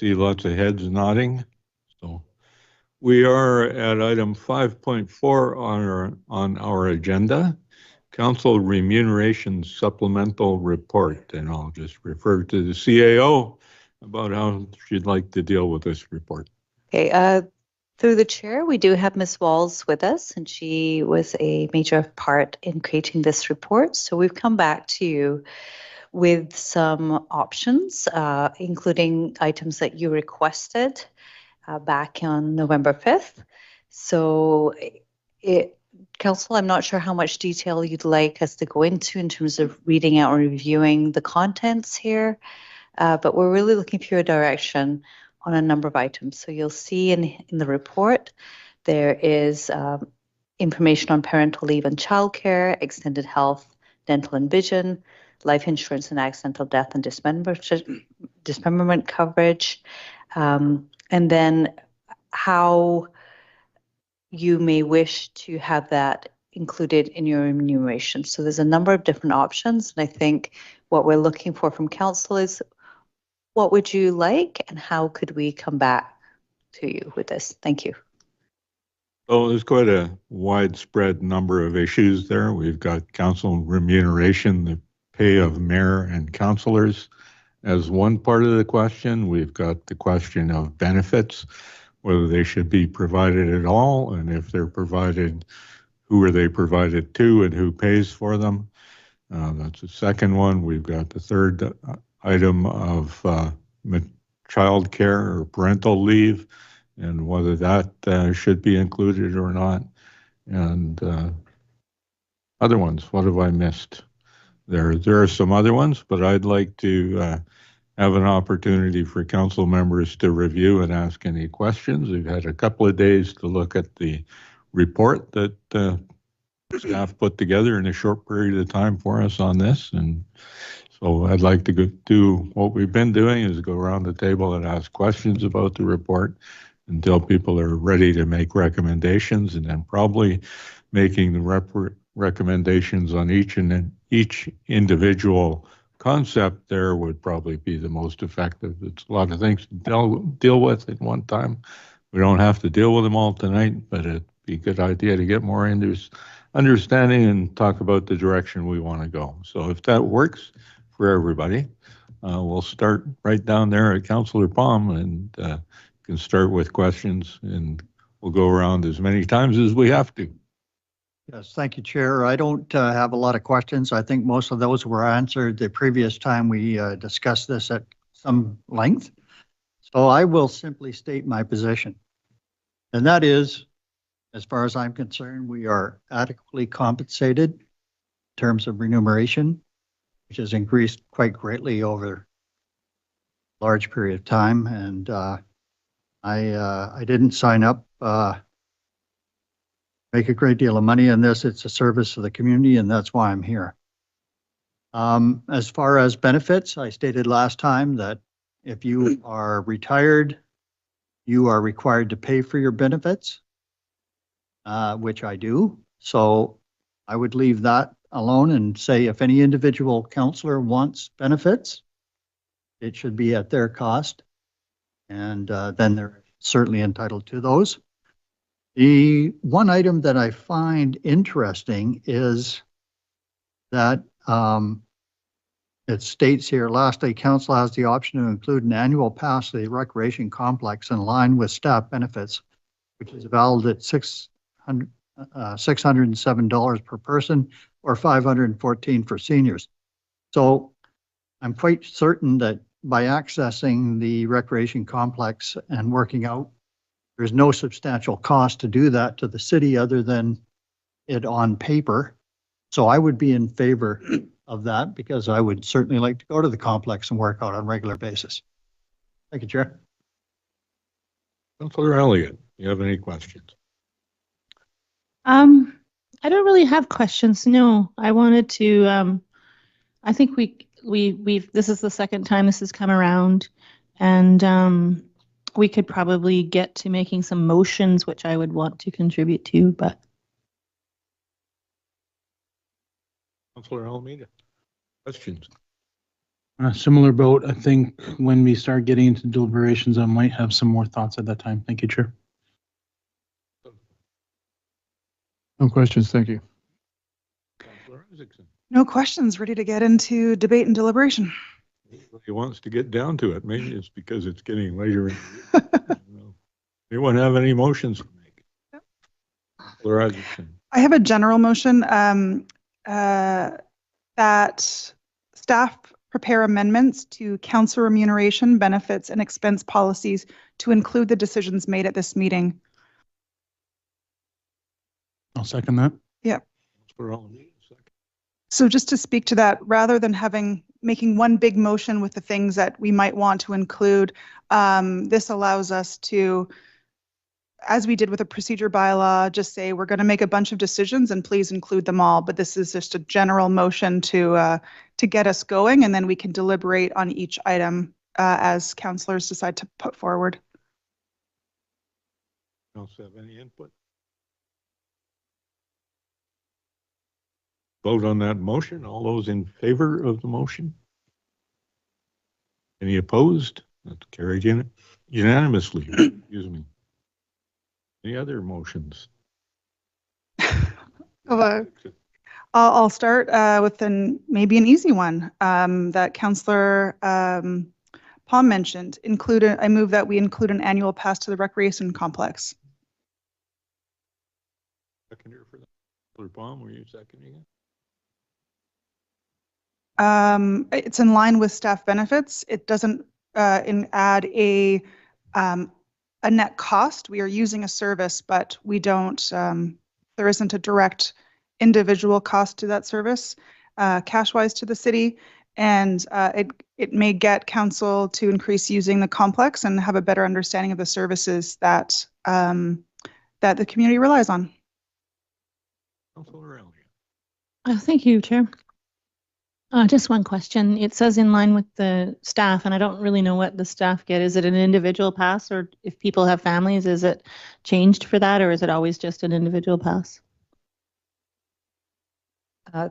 see lots of heads nodding. So we are at item 5.4 on our agenda, Council Remuneration Supplemental Report. And I'll just refer to the CAO about how she'd like to deal with this report. Okay, through the chair, we do have Ms. Walls with us, and she was a major part in creating this report. So we've come back to you with some options, including items that you requested back on November 5th. So Council, I'm not sure how much detail you'd like us to go into in terms of reading out and reviewing the contents here, but we're really looking for your direction on a number of items. So you'll see in the report, there is information on parental leave and childcare, extended health, dental and vision, life insurance and accidental death and dismemberment coverage, and then how you may wish to have that included in your remuneration. So there's a number of different options, and I think what we're looking for from council is what would you like and how could we come back to you with this? Thank you. Well, there's quite a widespread number of issues there. We've got council remuneration, the pay of mayor and councillors as one part of the question. We've got the question of benefits, whether they should be provided at all, and if they're provided, who are they provided to and who pays for them? That's the second one. We've got the third item of child care or parental leave and whether that should be included or not. And other ones, what have I missed? There are some other ones, but I'd like to have an opportunity for council members to review and ask any questions. We've had a couple of days to look at the report that staff put together in a short period of time for us on this. And so I'd like to do what we've been doing, is go around the table and ask questions about the report until people are ready to make recommendations, and then probably making the recommendations on each individual concept there would probably be the most effective. It's a lot of things to deal with at one time. We don't have to deal with them all tonight, but it'd be a good idea to get more understanding and talk about the direction we want to go. So if that works for everybody, we'll start right down there at Councillor Palm, and can start with questions, and we'll go around as many times as we have to. Yes, thank you, Chair. I don't have a lot of questions. I think most of those were answered the previous time we discussed this at some length. So I will simply state my position. And that is, as far as I'm concerned, we are adequately compensated in terms of remuneration, which has increased quite greatly over a large period of time. And I didn't sign up make a great deal of money in this. It's a service to the community, and that's why I'm here. As far as benefits, I stated last time that if you are retired, you are required to pay for your benefits, which I do. So I would leave that alone and say if any individual councillor wants benefits, it should be at their cost, and then they're certainly entitled to those. The one item that I find interesting is that it states here, lastly, council has the option to include an annual pass to the recreation complex in line with staff benefits, which is valued at $607 per person or $514 for seniors. So I'm quite certain that by accessing the recreation complex and working out, there's no substantial cost to do that to the city other than it on paper. So I would be in favor of that because I would certainly like to go to the complex and work out on a regular basis. Thank you, Chair. Councillor Elliott, do you have any questions? I don't really have questions. No, I wanted to, I think we've, this is the second time this has come around, and we could probably get to making some motions, which I would want to contribute to, but. Councillor Alameda, questions? Similar boat. I think when we start getting into deliberations, I might have some more thoughts at that time. Thank you, Chair. No questions, thank you. Councillor Isaacson. No questions. Ready to get into debate and deliberation. He wants to get down to it. Maybe it's because it's getting later in the year. Anyone have any motions to make? Yep. Councillor Isaacson. I have a general motion that staff prepare amendments to council remuneration, benefits, and expense policies to include the decisions made at this meeting. I'll second that. So just to speak to that, rather than making one big motion with the things that we might want to include, this allows us to, as we did with a procedure bylaw, just say we're going to make a bunch of decisions and please include them all. But this is just a general motion to get us going, and then we can deliberate on each item as councillors decide to put forward. Council have any input? Vote on that motion. All those in favor of the motion? Any opposed? That's carried unanimously. Excuse me. Any other motions? I'll start with maybe an easy one that Councillor Palm mentioned. I move that we include an annual pass to the recreation complex. Seconder for that. Councillor Palm, were you seconding it? It's in line with staff benefits. It doesn't add a net cost. We are using a service, but we don't. There isn't a direct individual cost to that service, cash-wise to the city, and it may get council to increase using the complex and have a better understanding of the services that that the community relies on. Councillor Elliott. Thank you, Chair. Just one question. It says in line with the staff, and I don't really know what the staff get. Is it an individual pass, or if people have families, is it changed for that, or is it always just an individual pass?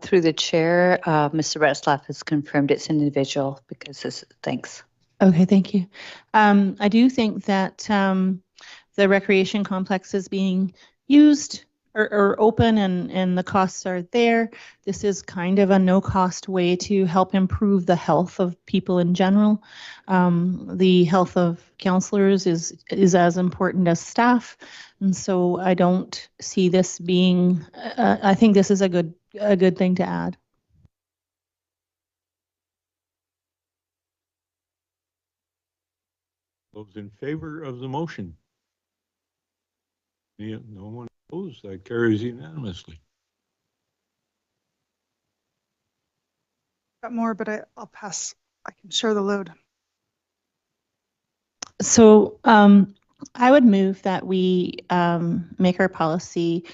Through the chair, Mr. Retzlaff has confirmed it's an individual because thanks. Okay, thank you. I do think that the recreation complex is being used or open and the costs are there. This is kind of a no-cost way to help improve the health of people in general. The health of councillors is as important as staff, and so I don't see this being. I think this is a good thing to add. Those in favor of the motion? No one opposed. That carries unanimously. Got more, but I'll pass. I can share the load. So I would move that we make our policy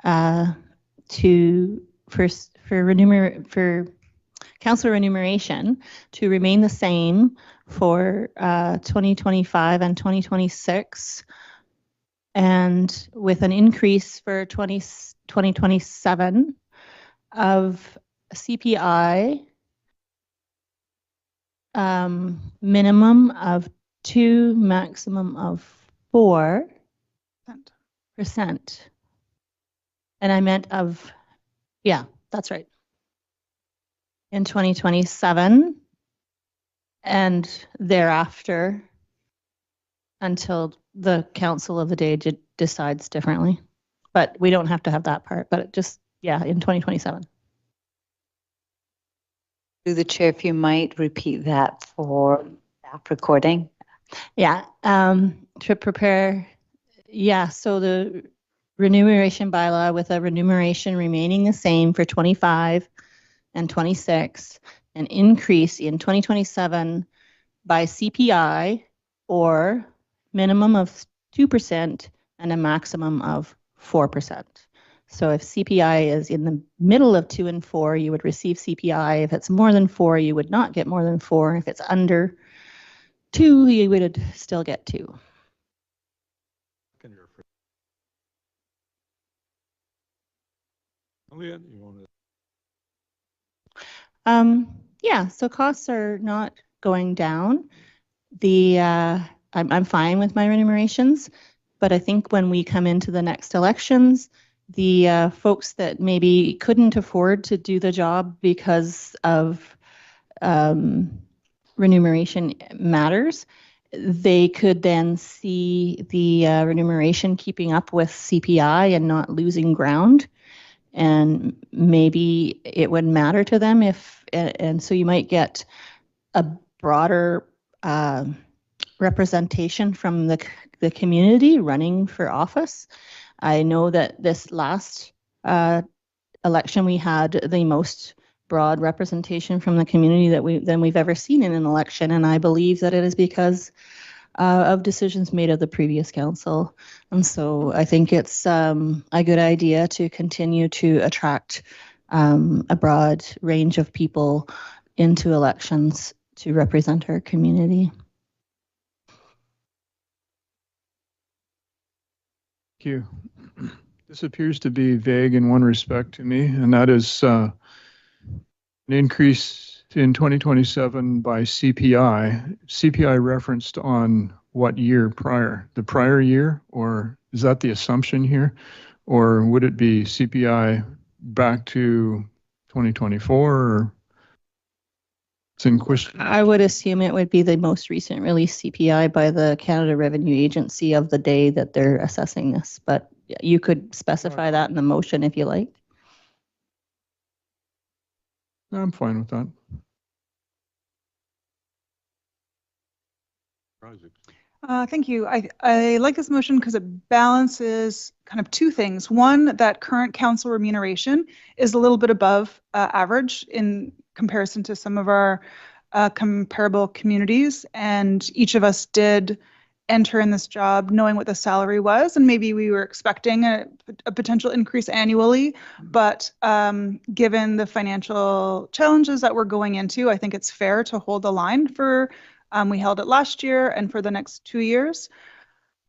for council remuneration to remain the same for 2025 and 2026, and with an increase for 2027 of CPI minimum of 2, maximum of 4%. And I meant yeah, that's right. In 2027 and thereafter until the council of the day decides differently. But we don't have to have that part, but yeah, in 2027. Through the chair, if you might repeat that for staff recording. Yeah, to prepare, so the remuneration bylaw with a remuneration remaining the same for 25 and 26, an increase in 2027 by CPI or minimum of 2% and a maximum of 4%. So if CPI is in the middle of 2 and 4, you would receive CPI. If it's more than 4, you would not get more than 4. If it's under 2, you would still get 2. Yeah, so costs are not going down. I'm fine with my remunerations, but I think when we come into the next elections, the folks that maybe couldn't afford to do the job because of remuneration matters, they could then see the remuneration keeping up with CPI and not losing ground. And maybe it would matter to them if, and so you might get a broader representation from the community running for office. I know that this last election we had the most broad representation from the community than we've ever seen in an election, and I believe that it is because of decisions made of the previous council. And so I think it's a good idea to continue to attract a broad range of people into elections to represent our community. Thank you. This appears to be vague in one respect to me, and that is an increase in 2027 by CPI. CPI referenced on what year prior? The prior year, or is that the assumption here? Or would it be CPI back to 2024? Or it's in question. I would assume it would be the most recent released CPI by the Canada Revenue Agency of the day that they're assessing this, but you could specify that in the motion if you like. I'm fine with that. Thank you. I like this motion because it balances kind of two things. One, that current council remuneration is a little bit above average in comparison to some of our comparable communities. And each of us did enter in this job knowing what the salary was, and maybe we were expecting a potential increase annually. But given the financial challenges that we're going into, I think it's fair to hold the line for we held it last year and for the next 2 years.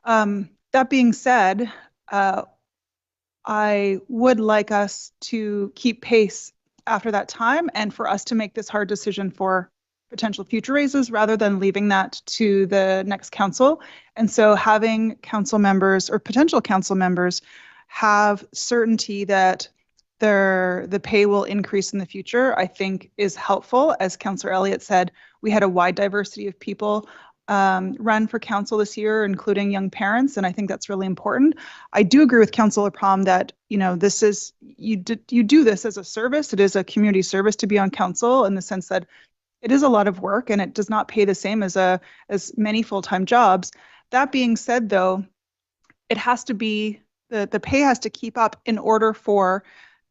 That being said, I would like us to keep pace after that time and for us to make this hard decision for potential future raises rather than leaving that to the next council. And so having council members or potential council members have certainty that the pay will increase in the future, I think is helpful. As Councillor Elliott said, we had a wide diversity of people run for council this year, including young parents, and I think that's really important. I do agree with Councillor Prom that this is you do this as a service. It is a community service to be on council in the sense that it is a lot of work and it does not pay the same as many full-time jobs. That being said, though, it has to be the pay has to keep up in order for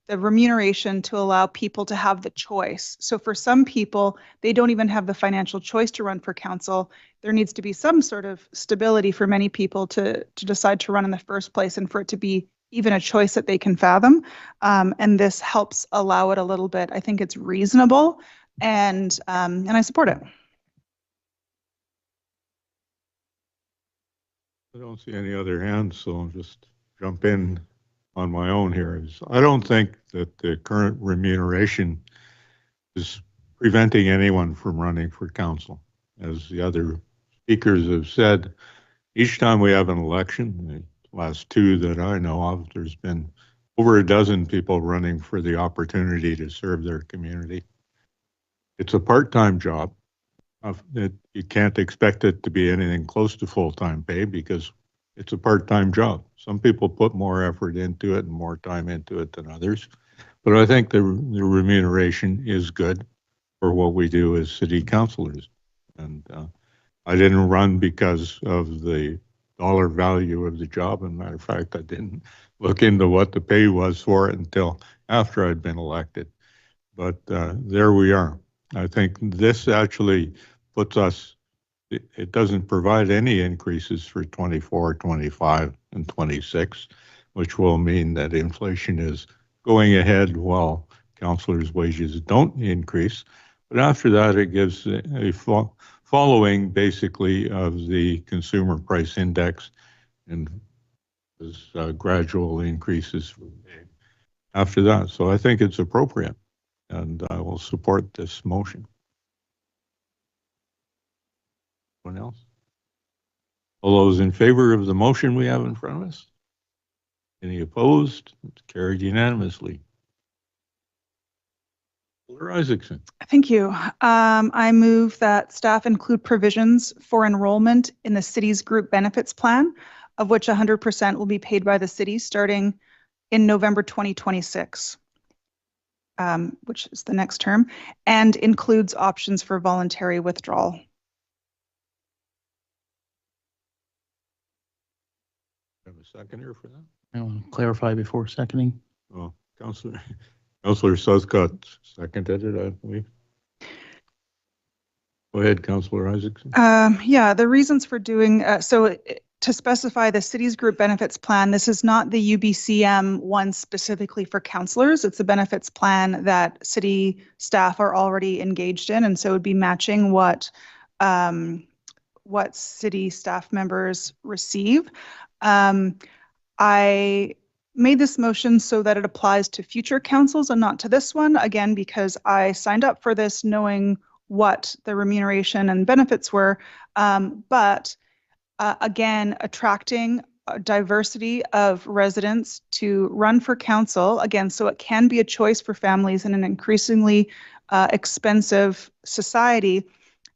the remuneration to allow people to have the choice. So for some people, they don't even have the financial choice to run for council. There needs to be some sort of stability for many people to decide to run in the first place and for it to be even a choice that they can fathom. And this helps allow it a little bit. I think it's reasonable and I support it. I don't see any other hands, so I'll just jump in on my own here. I don't think that the current remuneration is preventing anyone from running for council. As the other speakers have said, each time we have an election, the last two that I know of, there's been over a dozen people running for the opportunity to serve their community. It's a part-time job. You can't expect it to be anything close to full-time pay because it's a part-time job. Some people put more effort into it and more time into it than others. But I think the remuneration is good for what we do as city councilors. And I didn't run because of the dollar value of the job. As a matter of fact, I didn't look into what the pay was for it until after I'd been elected. But there we are. I think this actually puts us, it doesn't provide any increases for 24, 25, and 26, which will mean that inflation is going ahead while councillors' wages don't increase. But after that, it gives a following basically of the consumer price index and gradual increases after that. So I think it's appropriate and I will support this motion. Anyone else? All those in favor of the motion we have in front of us? Any opposed? It's carried unanimously. Councillor Isaacson. Thank you. I move that staff include provisions for enrollment in the city's group benefits plan, of which 100% will be paid by the city starting in November 2026, which is the next term, and includes options for voluntary withdrawal. Have a seconder for that? I want to clarify before seconding. Oh, Councillor Suscott seconded it, I believe. Go ahead, Councillor Isaacson. Yeah, the reasons for doing, to specify the city's group benefits plan, this is not the UBCM one specifically for councillors. It's a benefits plan that city staff are already engaged in, and so it would be matching what city staff members receive. I made this motion so that it applies to future councils and not to this one, again, because I signed up for this knowing what the remuneration and benefits were, but again, attracting a diversity of residents to run for council, again, so it can be a choice for families in an increasingly expensive society.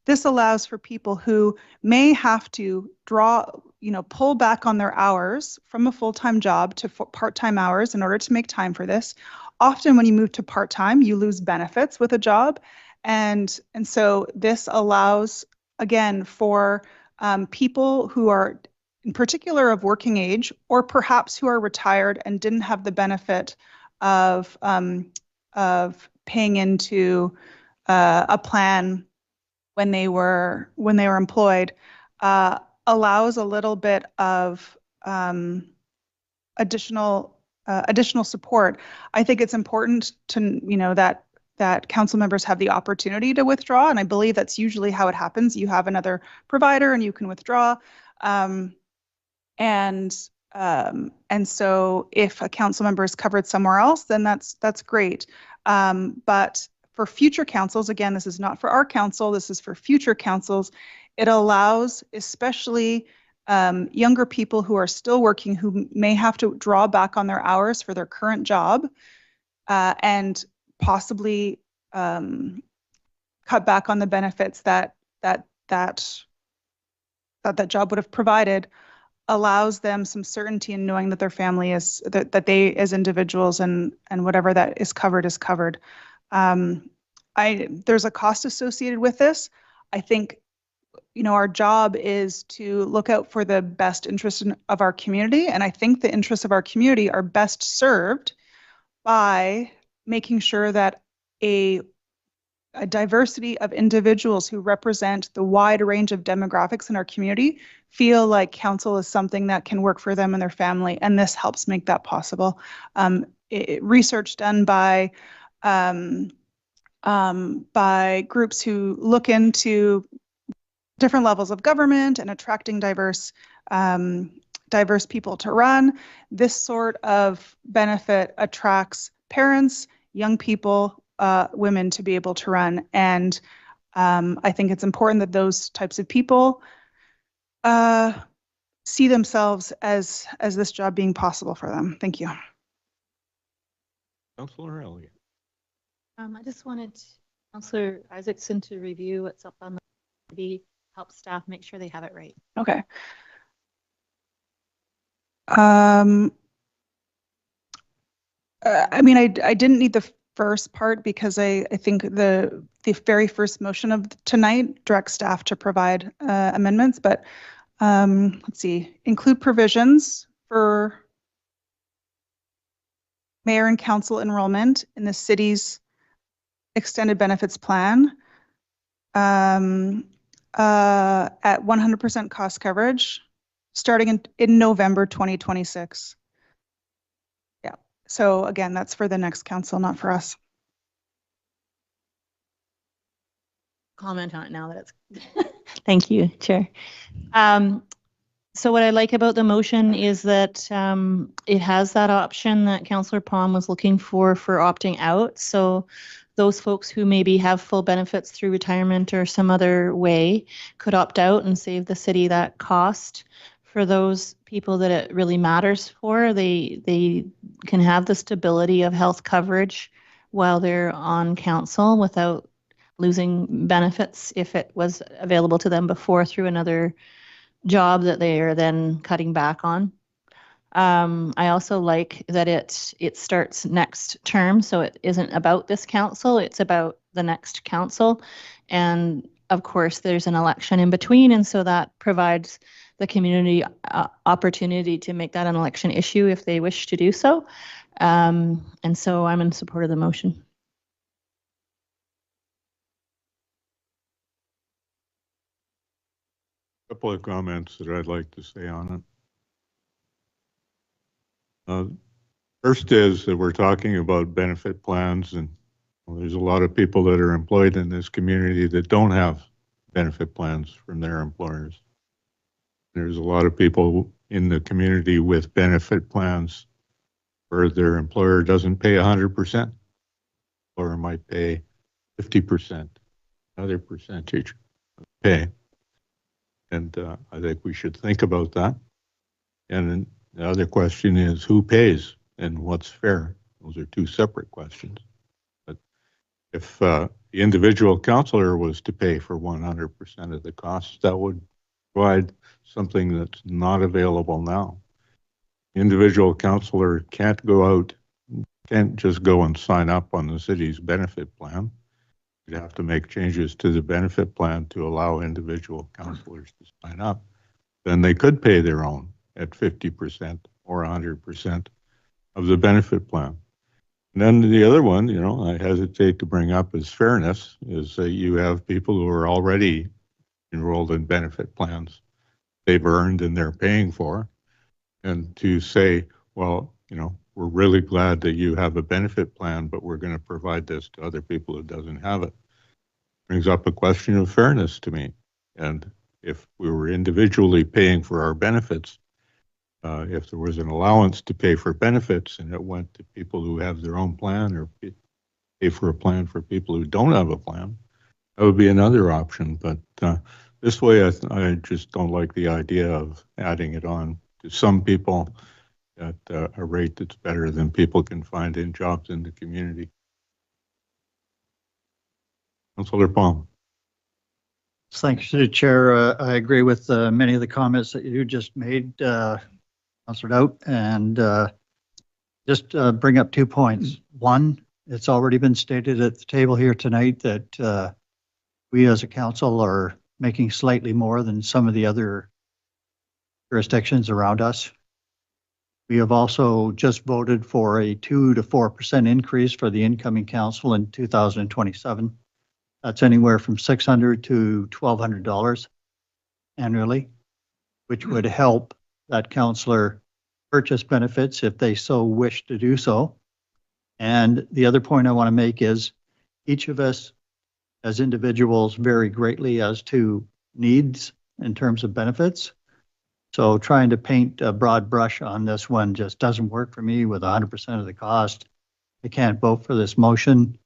This allows for people who may have to pull back on their hours from a full-time job to part-time hours in order to make time for this. Often when you move to part-time, you lose benefits with a job. And so this allows, again, for people who are in particular of working age, or perhaps who are retired and didn't have the benefit of paying into a plan when they were employed, allows a little bit of additional support. I think it's important to that council members have the opportunity to withdraw, and I believe that's usually how it happens. You have another provider and you can withdraw, and so if a council member is covered somewhere else, then that's great. But for future councils, again, this is not for our council, this is for future councils, it allows especially younger people who are still working, who may have to draw back on their hours for their current job, and possibly cut back on the benefits that job would have provided, allows them some certainty in knowing that their family is, that they as individuals and whatever that is covered is covered. There's a cost associated with this. I think our job is to look out for the best interest of our community, and I think the interests of our community are best served by making sure that a diversity of individuals who represent the wide range of demographics in our community feel like council is something that can work for them and their family, and this helps make that possible. Research done by groups who look into different levels of government and attracting diverse people to run. This sort of benefit attracts parents, young people, women to be able to run. And I think it's important that those types of people see themselves as this job being possible for them. Thank you. Councillor Elliott. I just wanted Councillor Isaacson to review what's up on the help staff make sure they have it right. Okay. I mean, I didn't need the first part because I think the very first motion of tonight directs staff to provide amendments, but let's see, include provisions for mayor and council enrollment in the city's extended benefits plan at 100% cost coverage starting in November 2026. Yeah, so again, that's for the next council, not for us. Comment on it now that it's thank you, Chair. So what I like about the motion is that it has that option that Councillor Palm was looking for opting out. So those folks who maybe have full benefits through retirement or some other way could opt out and save the city that cost. For those people that it really matters for, they can have the stability of health coverage while they're on council without losing benefits if it was available to them before through another job that they are then cutting back on. I also like that it starts next term, so it isn't about this council, it's about the next council. And of course, there's an election in between, and so that provides the community opportunity to make that an election issue if they wish to do so. And so I'm in support of the motion. Couple of comments that I'd like to say on it. First is that we're talking about benefit plans, and there's a lot of people that are employed in this community that don't have benefit plans from their employers. There's a lot of people in the community with benefit plans where their employer doesn't pay 100%, or might pay 50%, another percentage of pay. And I think we should think about that. And then the other question is who pays and what's fair? Those are two separate questions. But if the individual counselor was to pay for 100% of the costs, that would provide something that's not available now. The individual counselor can't just go and sign up on the city's benefit plan. You'd have to make changes to the benefit plan to allow individual counselors to sign up. Then they could pay their own at 50% or 100% of the benefit plan. And then the other one, I hesitate to bring up as fairness, is that you have people who are already enrolled in benefit plans they've earned and they're paying for. And to say, well, we're really glad that you have a benefit plan, but we're going to provide this to other people who doesn't have it. Brings up a question of fairness to me. And if we were individually paying for our benefits, if there was an allowance to pay for benefits and it went to people who have their own plan or pay for a plan for people who don't have a plan, that would be another option. But this way, I just don't like the idea of adding it on to some people at a rate that's better than people can find in jobs in the community. Councillor Palm. Thanks to the chair. I agree with many of the comments that you just made, Councillor Dowd, and just bring up 2 points. One, it's already been stated at the table here tonight that we as a council are making slightly more than some of the other jurisdictions around us. We have also just voted for a 2 to 4% increase for the incoming council in 2027. That's anywhere from $600 to $1,200 annually, which would help that councillor purchase benefits if they so wish to do so. And the other point I want to make is each of us as individuals vary greatly as to needs in terms of benefits. So trying to paint a broad brush on this one just doesn't work for me with 100% of the cost. I can't vote for this motion,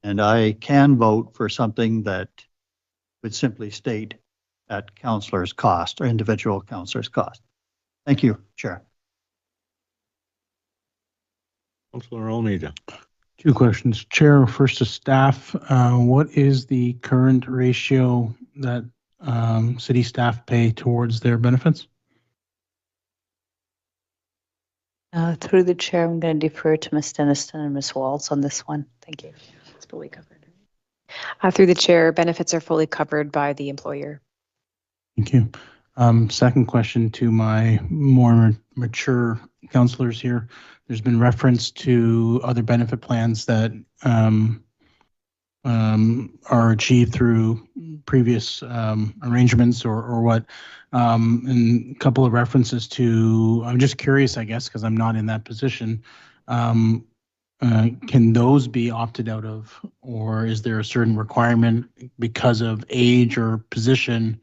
and I can vote for something that would simply state at councillor's cost or individual councillor's cost. Thank you, Chair. Councillor Almeida. 2 questions. Chair, first to staff. What is the current ratio that city staff pay towards their benefits? Through the chair, I'm going to defer to Ms. Denniston and Ms. Walls on this one. Thank you. It's fully covered. Through the chair, benefits are fully covered by the employer. Thank you. Second question to my more mature councillors here. There's been reference to other benefit plans that are achieved through previous arrangements or what. And a couple of references to, I'm just curious, I guess, because I'm not in that position. Can those be opted out of, or is there a certain requirement because of age or position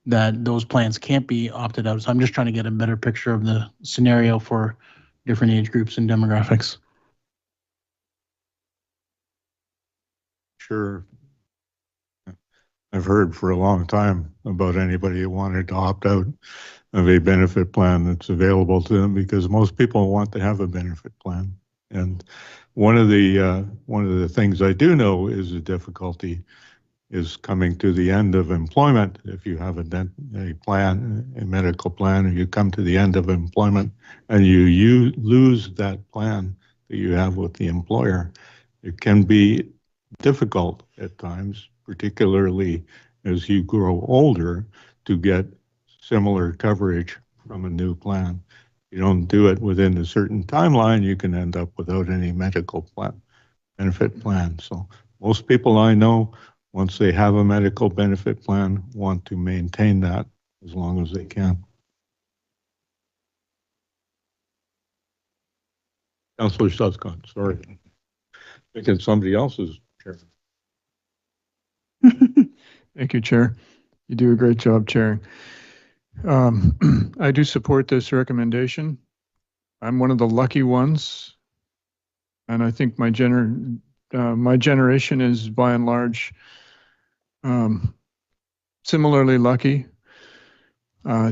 that those plans can't be opted out? So I'm just trying to get a better picture of the scenario for different age groups and demographics. sure I've heard for a long time about anybody who wanted to opt out of a benefit plan that's available to them, because most people want to have a benefit plan. And one of the things I do know is the difficulty is coming to the end of employment. If you have a medical plan, and you come to the end of employment and you lose that plan that you have with the employer, it can be difficult at times, particularly as you grow older, to get similar coverage from a new plan. You don't do it within a certain timeline, you can end up without any medical plan, benefit plan. So most people I know, once they have a medical benefit plan, want to maintain that as long as they can. Councillor Suscott, sorry. Thinking somebody else's chair. Thank you, Chair. You do a great job chairing. I do support this recommendation. I'm one of the lucky ones, and I think my generation is by and large similarly lucky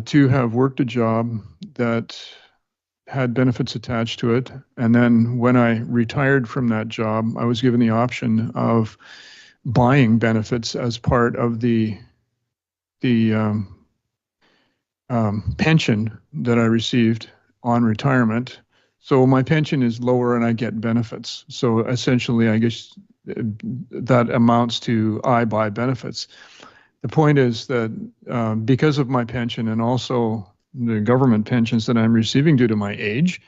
to have worked a job that had benefits attached to it. And then when I retired from that job, I was given the option of buying benefits as part of the pension that I received on retirement. So my pension is lower and I get benefits. So essentially, I guess that amounts to I buy benefits. The point is that because of my pension and also the government pensions that I'm receiving due to my age,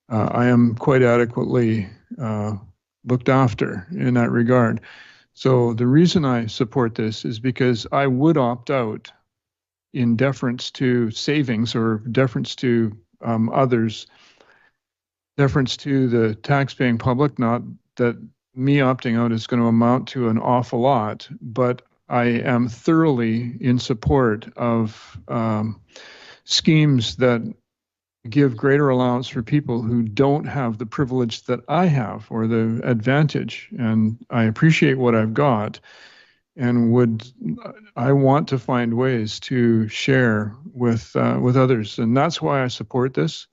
I am quite adequately looked after in that regard. So the reason I support this is because I would opt out in deference to savings or deference to others, deference to the tax-paying public. Not that me opting out is going to amount to an awful lot, but I am thoroughly in support of schemes that give greater allowance for people who don't have the privilege that I have or the advantage. And I appreciate what I've got, and I want to find ways to share with others. And that's why I support this,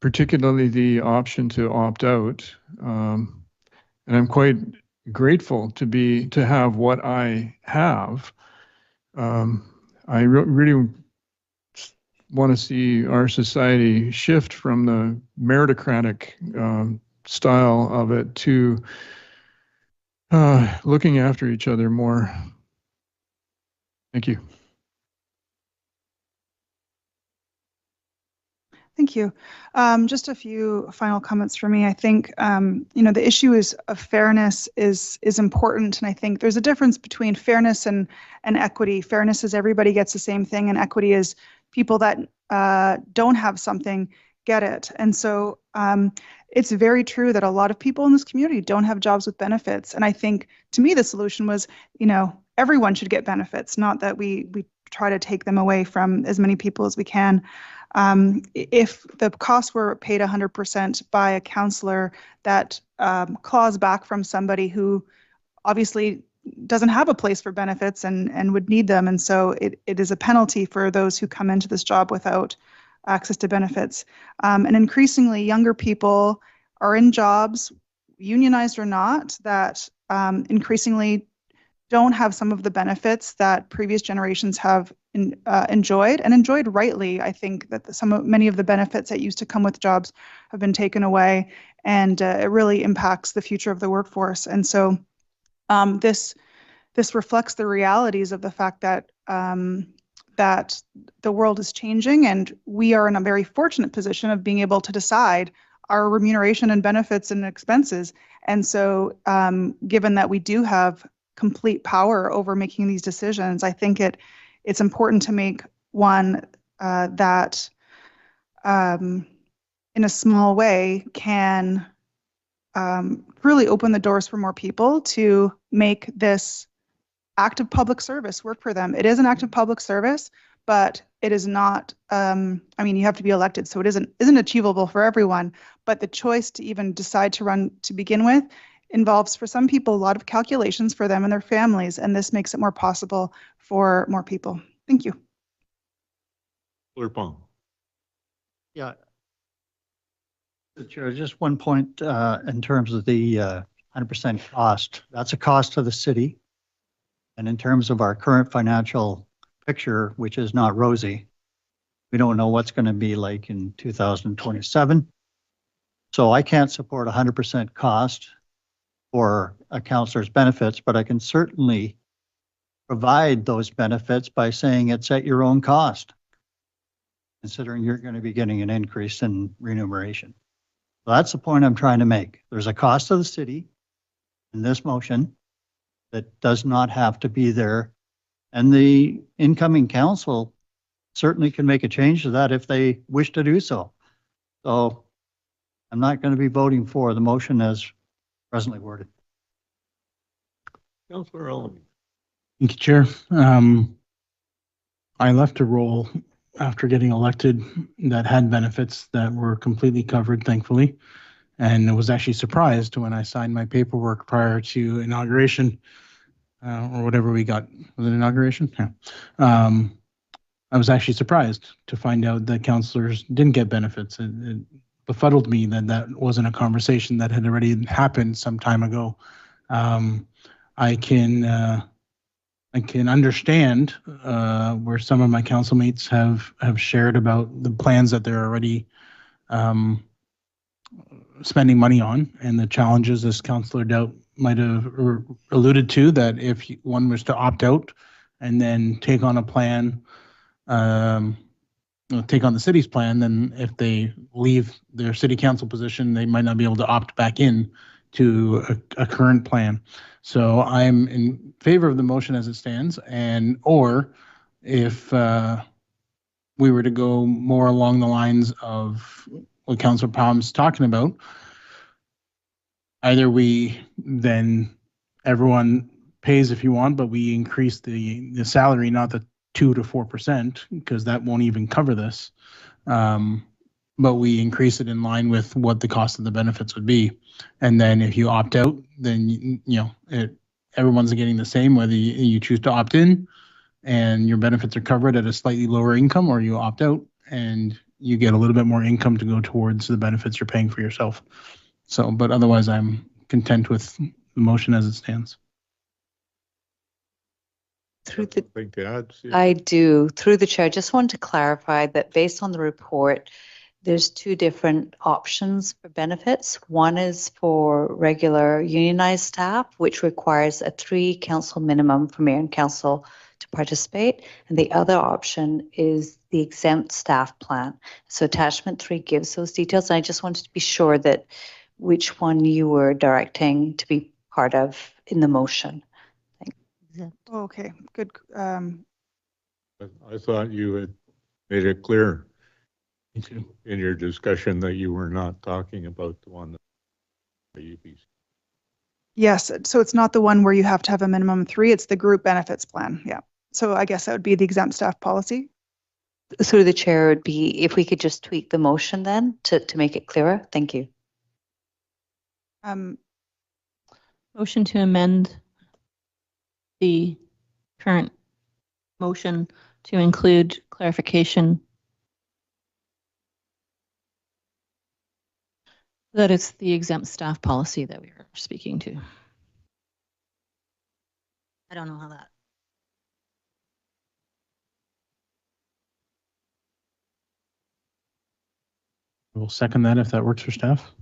particularly the option to opt out. And I'm quite grateful to have what I have. I really want to see our society shift from the meritocratic style of it to looking after each other more. Thank you. Thank you. Just a few final comments for me. I think, the issue of fairness is important. And I think there's a difference between fairness and equity. Fairness is everybody gets the same thing, and equity is people that don't have something get it. And so it's very true that a lot of people in this community don't have jobs with benefits. And I think, to me, the solution was, everyone should get benefits, not that we try to take them away from as many people as we can. If the costs were paid 100% by a counselor, that claws back from somebody who obviously doesn't have a place for benefits and would need them. And so it is a penalty for those who come into this job without access to benefits. And increasingly, younger people are in jobs, unionized or not, that increasingly don't have some of the benefits that previous generations have enjoyed, and enjoyed rightly. I think that many of the benefits that used to come with jobs have been taken away, and it really impacts the future of the workforce. And so this reflects the realities of the fact that that the world is changing, and we are in a very fortunate position of being able to decide our remuneration and benefits and expenses. And so given that we do have complete power over making these decisions, I think it's important to make one that in a small way can really open the doors for more people to make this active public service work for them. It is an active public service, but it is not, you have to be elected, so it isn't achievable for everyone, but the choice to even decide to run to begin with involves, for some people, a lot of calculations for them and their families, and this makes it more possible for more people. Thank you. Councillor Pong. Yeah. Chair, just one point in terms of the 100% cost. That's a cost to the city. And in terms of our current financial picture, which is not rosy, we don't know what's going to be like in 2027. So I can't support 100% cost for a counselor's benefits, but I can certainly provide those benefits by saying it's at your own cost, considering you're going to be getting an increase in remuneration. So that's the point I'm trying to make. There's a cost to the city in this motion that does not have to be there. And the incoming council certainly can make a change to that if they wish to do so. So I'm not going to be voting for the motion as presently worded. Councillor Ellery. Thank you, Chair. I left a role after getting elected that had benefits that were completely covered, thankfully. And I was actually surprised when I signed my paperwork prior to inauguration, or whatever we got. Was it inauguration? Yeah. I was actually surprised to find out that councillors didn't get benefits. It befuddled me that that wasn't a conversation that had already happened some time ago. I can understand where some of my council mates have shared about the plans that they're already spending money on and the challenges, as Councillor Doubt might have alluded to, that if one was to opt out and then take on a plan, take on the city's plan, then if they leave their city council position, they might not be able to opt back in to a current plan. So I'm in favor of the motion as it stands, and or if we were to go more along the lines of what Councillor Palm's talking about, either we then everyone pays if you want, but we increase the salary, not the 2 to 4%, because that won't even cover this. But we increase it in line with what the cost of the benefits would be. And then if you opt out, then everyone's getting the same, whether you choose to opt in and your benefits are covered at a slightly lower income, or you opt out and you get a little bit more income to go towards the benefits you're paying for yourself. So, but otherwise I'm content with the motion as it stands. I do. Through the chair, I just want to clarify that based on the report, there's two different options for benefits. One is for regular unionized staff, which requires a 3 council minimum for mayor and council to participate. And the other option is the exempt staff plan. So attachment 3 gives those details. And I just wanted to be sure that which one you were directing to be part of in the motion. Okay, good. I thought you had made it clear in your discussion that you were not talking about the one that the UPC. Yes, so it's not the one where you have to have a minimum 3, it's the group benefits plan. Yeah. So I guess that would be the exempt staff policy. Through the chair would be if we could just tweak the motion then to make it clearer. Thank you. Motion to amend the current motion to include clarification that it's the exempt staff policy that we are speaking to. I don't know how that. We'll second that if that works for staff.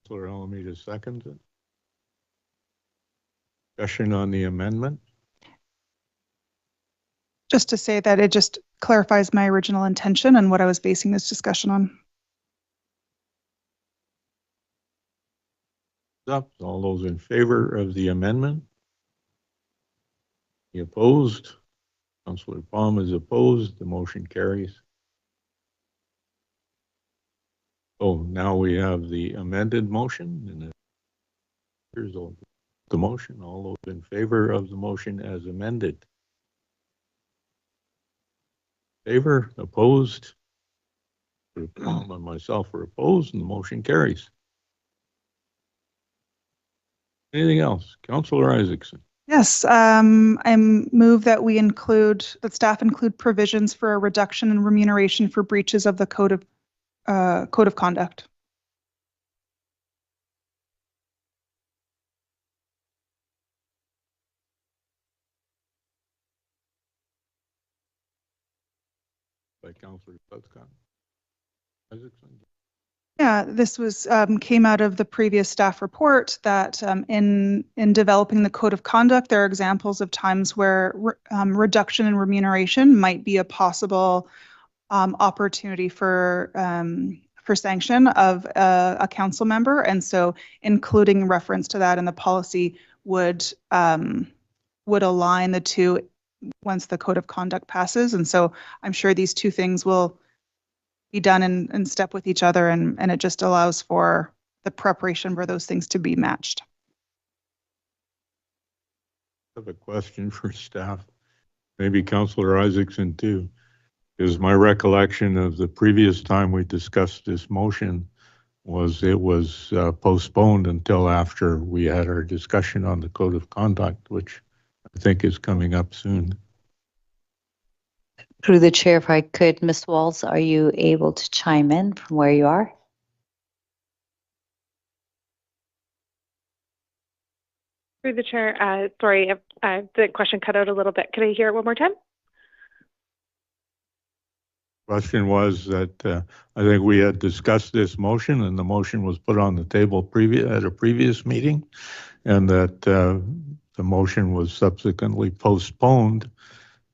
Councillor Alameda seconds it. Discussion on the amendment. Just to say that it just clarifies my original intention and what I was basing this discussion on. Up. All those in favor of the amendment? Any opposed? Councillor Palm is opposed. The motion carries. Oh, now we have the amended motion. And here's the motion. All those in favor of the motion as amended? Favor? Opposed? Palm and myself are opposed, and the motion carries. Anything else? Councillor Isaacson. Yes, I move that that staff include provisions for a reduction in remuneration for breaches of the code of conduct. By Councillor Slutscott. Isaacson. Yeah, this was came out of the previous staff report that in developing the code of conduct, there are examples of times where reduction in remuneration might be a possible opportunity for sanction of a council member, and so including reference to that in the policy would align the two once the code of conduct passes. And so I'm sure these two things will be done in step with each other, and it just allows for the preparation for those things to be matched. I have a question for staff, maybe Councillor Isaacson too. Is my recollection of the previous time we discussed this motion was it was postponed until after we had our discussion on the code of conduct, which I think is coming up soon. Through the chair, if I could, Ms. Walls, are you able to chime in from where you are? Through the chair, sorry, the question cut out a little bit. Could I hear it one more time? Question was that I think we had discussed this motion and the motion was put on the table at a previous meeting, and that the motion was subsequently postponed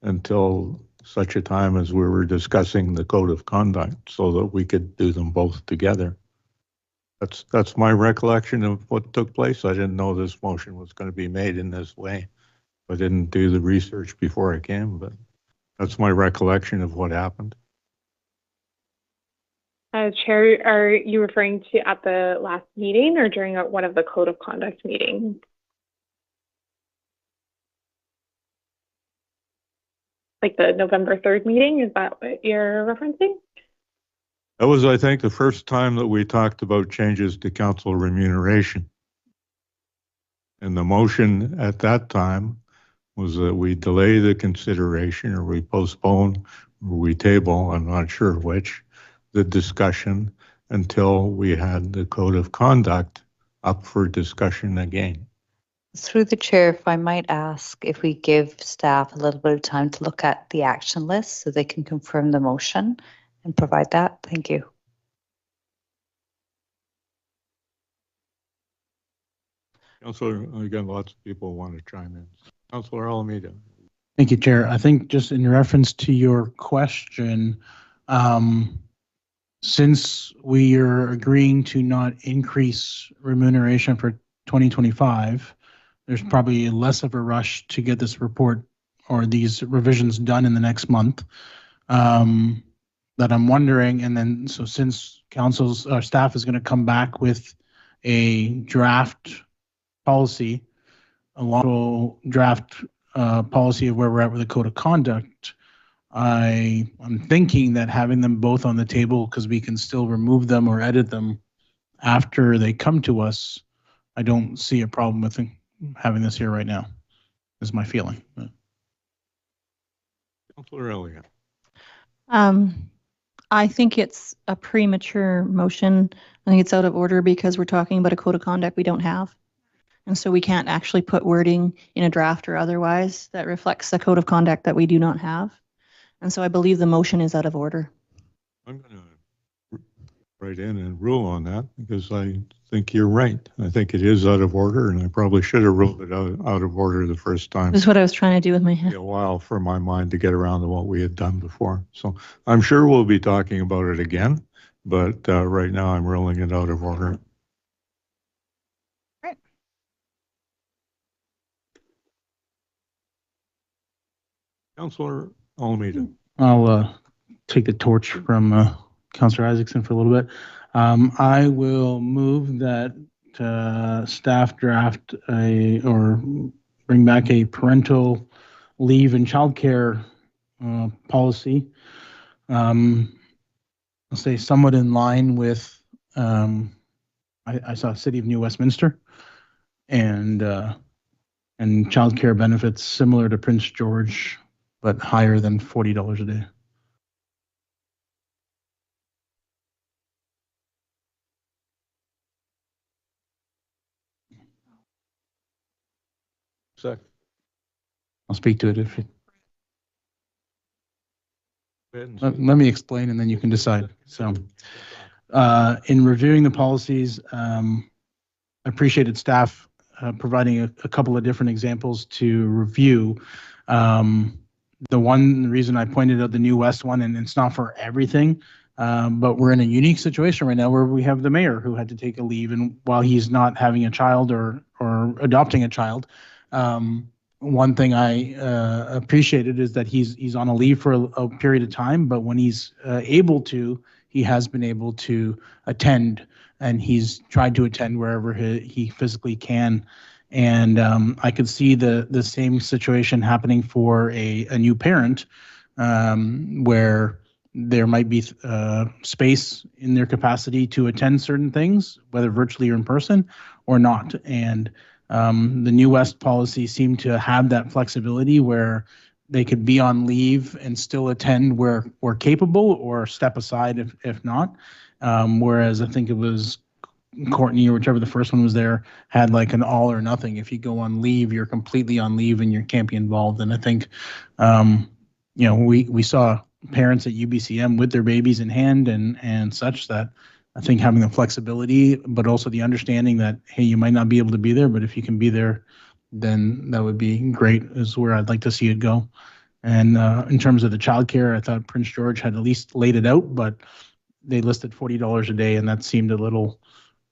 until such a time as we were discussing the code of conduct so that we could do them both together. That's my recollection of what took place. I didn't know this motion was going to be made in this way. I didn't do the research before I came, but that's my recollection of what happened. Chair, are you referring to at the last meeting or during one of the code of conduct meetings? Like the November 3rd meeting, is that what you're referencing? That was, I think, the first time that we talked about changes to council remuneration. And the motion at that time was that we delay the consideration, or we postpone, or we table, I'm not sure which, the discussion until we had the code of conduct up for discussion again. Through the chair, if I might ask if we give staff a little bit of time to look at the action list so they can confirm the motion and provide that. Thank you. Councillor, again, lots of people want to chime in. Councillor Alameda. Thank you, Chair. I think just in reference to your question, since we are agreeing to not increase remuneration for 2025, there's probably less of a rush to get this report or these revisions done in the next month. That I'm wondering, and then so since council's staff is going to come back with a draft policy, a long draft policy of where we're at with the code of conduct, I'm thinking that having them both on the table, because we can still remove them or edit them after they come to us, I don't see a problem with having this here right now, is my feeling. Councillor Elliott. I think it's a premature motion. I think it's out of order because we're talking about a code of conduct we don't have. And so we can't actually put wording in a draft or otherwise that reflects the code of conduct that we do not have. And so I believe the motion is out of order. I'm going to write in and rule on that because I think you're right. I think it is out of order, and I probably should have ruled it out of order the first time. This is what I was trying to do with my hand. A while for my mind to get around to what we had done before. So I'm sure we'll be talking about it again, but right now I'm ruling it out of order. Right. Councillor Alameda. I'll take the torch from Councillor Isaacson for a little bit. I will move that staff draft or bring back a parental leave and childcare policy. I'll say somewhat in line with I saw City of New Westminster, and childcare benefits similar to Prince George, but higher than $40 a day. Second. I'll speak to it if it, Go ahead and let me explain and then you can decide. So, in reviewing the policies, I appreciated staff providing a couple of different examples to review. The one reason I pointed out the New West one, and it's not for everything, but we're in a unique situation right now where we have the mayor who had to take a leave, and while he's not having a child or adopting a child, one thing I appreciated is that he's on a leave for a period of time, but when he's able to, he has been able to attend, and he's tried to attend wherever he physically can. And I could see the same situation happening for a new parent, where there might be space in their capacity to attend certain things, whether virtually or in person or not. And the New West policy seemed to have that flexibility where they could be on leave and still attend where capable or step aside if not. Whereas I think it was Courtney or whichever the first one was there had like an all or nothing. If you go on leave, you're completely on leave and you can't be involved. And I think, we saw parents at UBCM with their babies in hand and such that I think having the flexibility, but also the understanding that, hey, you might not be able to be there, but if you can be there, then that would be great is where I'd like to see it go. And in terms of the childcare, I thought Prince George had at least laid it out, but they listed $40 a day and that seemed a little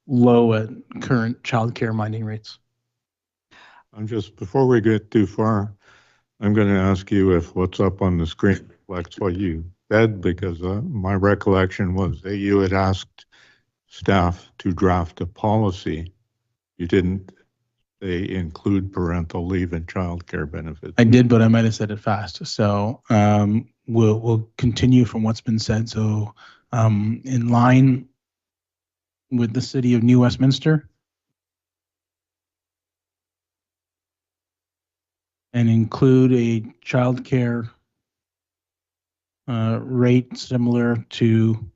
low at current childcare minding rates. Before we get too far, I'm going to ask you if what's up on the screen reflects what you said, because my recollection was that you had asked staff to draft a policy. You didn't say include parental leave and childcare benefits. I did, but I might have said it fast. So we'll continue from what's been said. So in line with the city of New Westminster and include a childcare rate similar to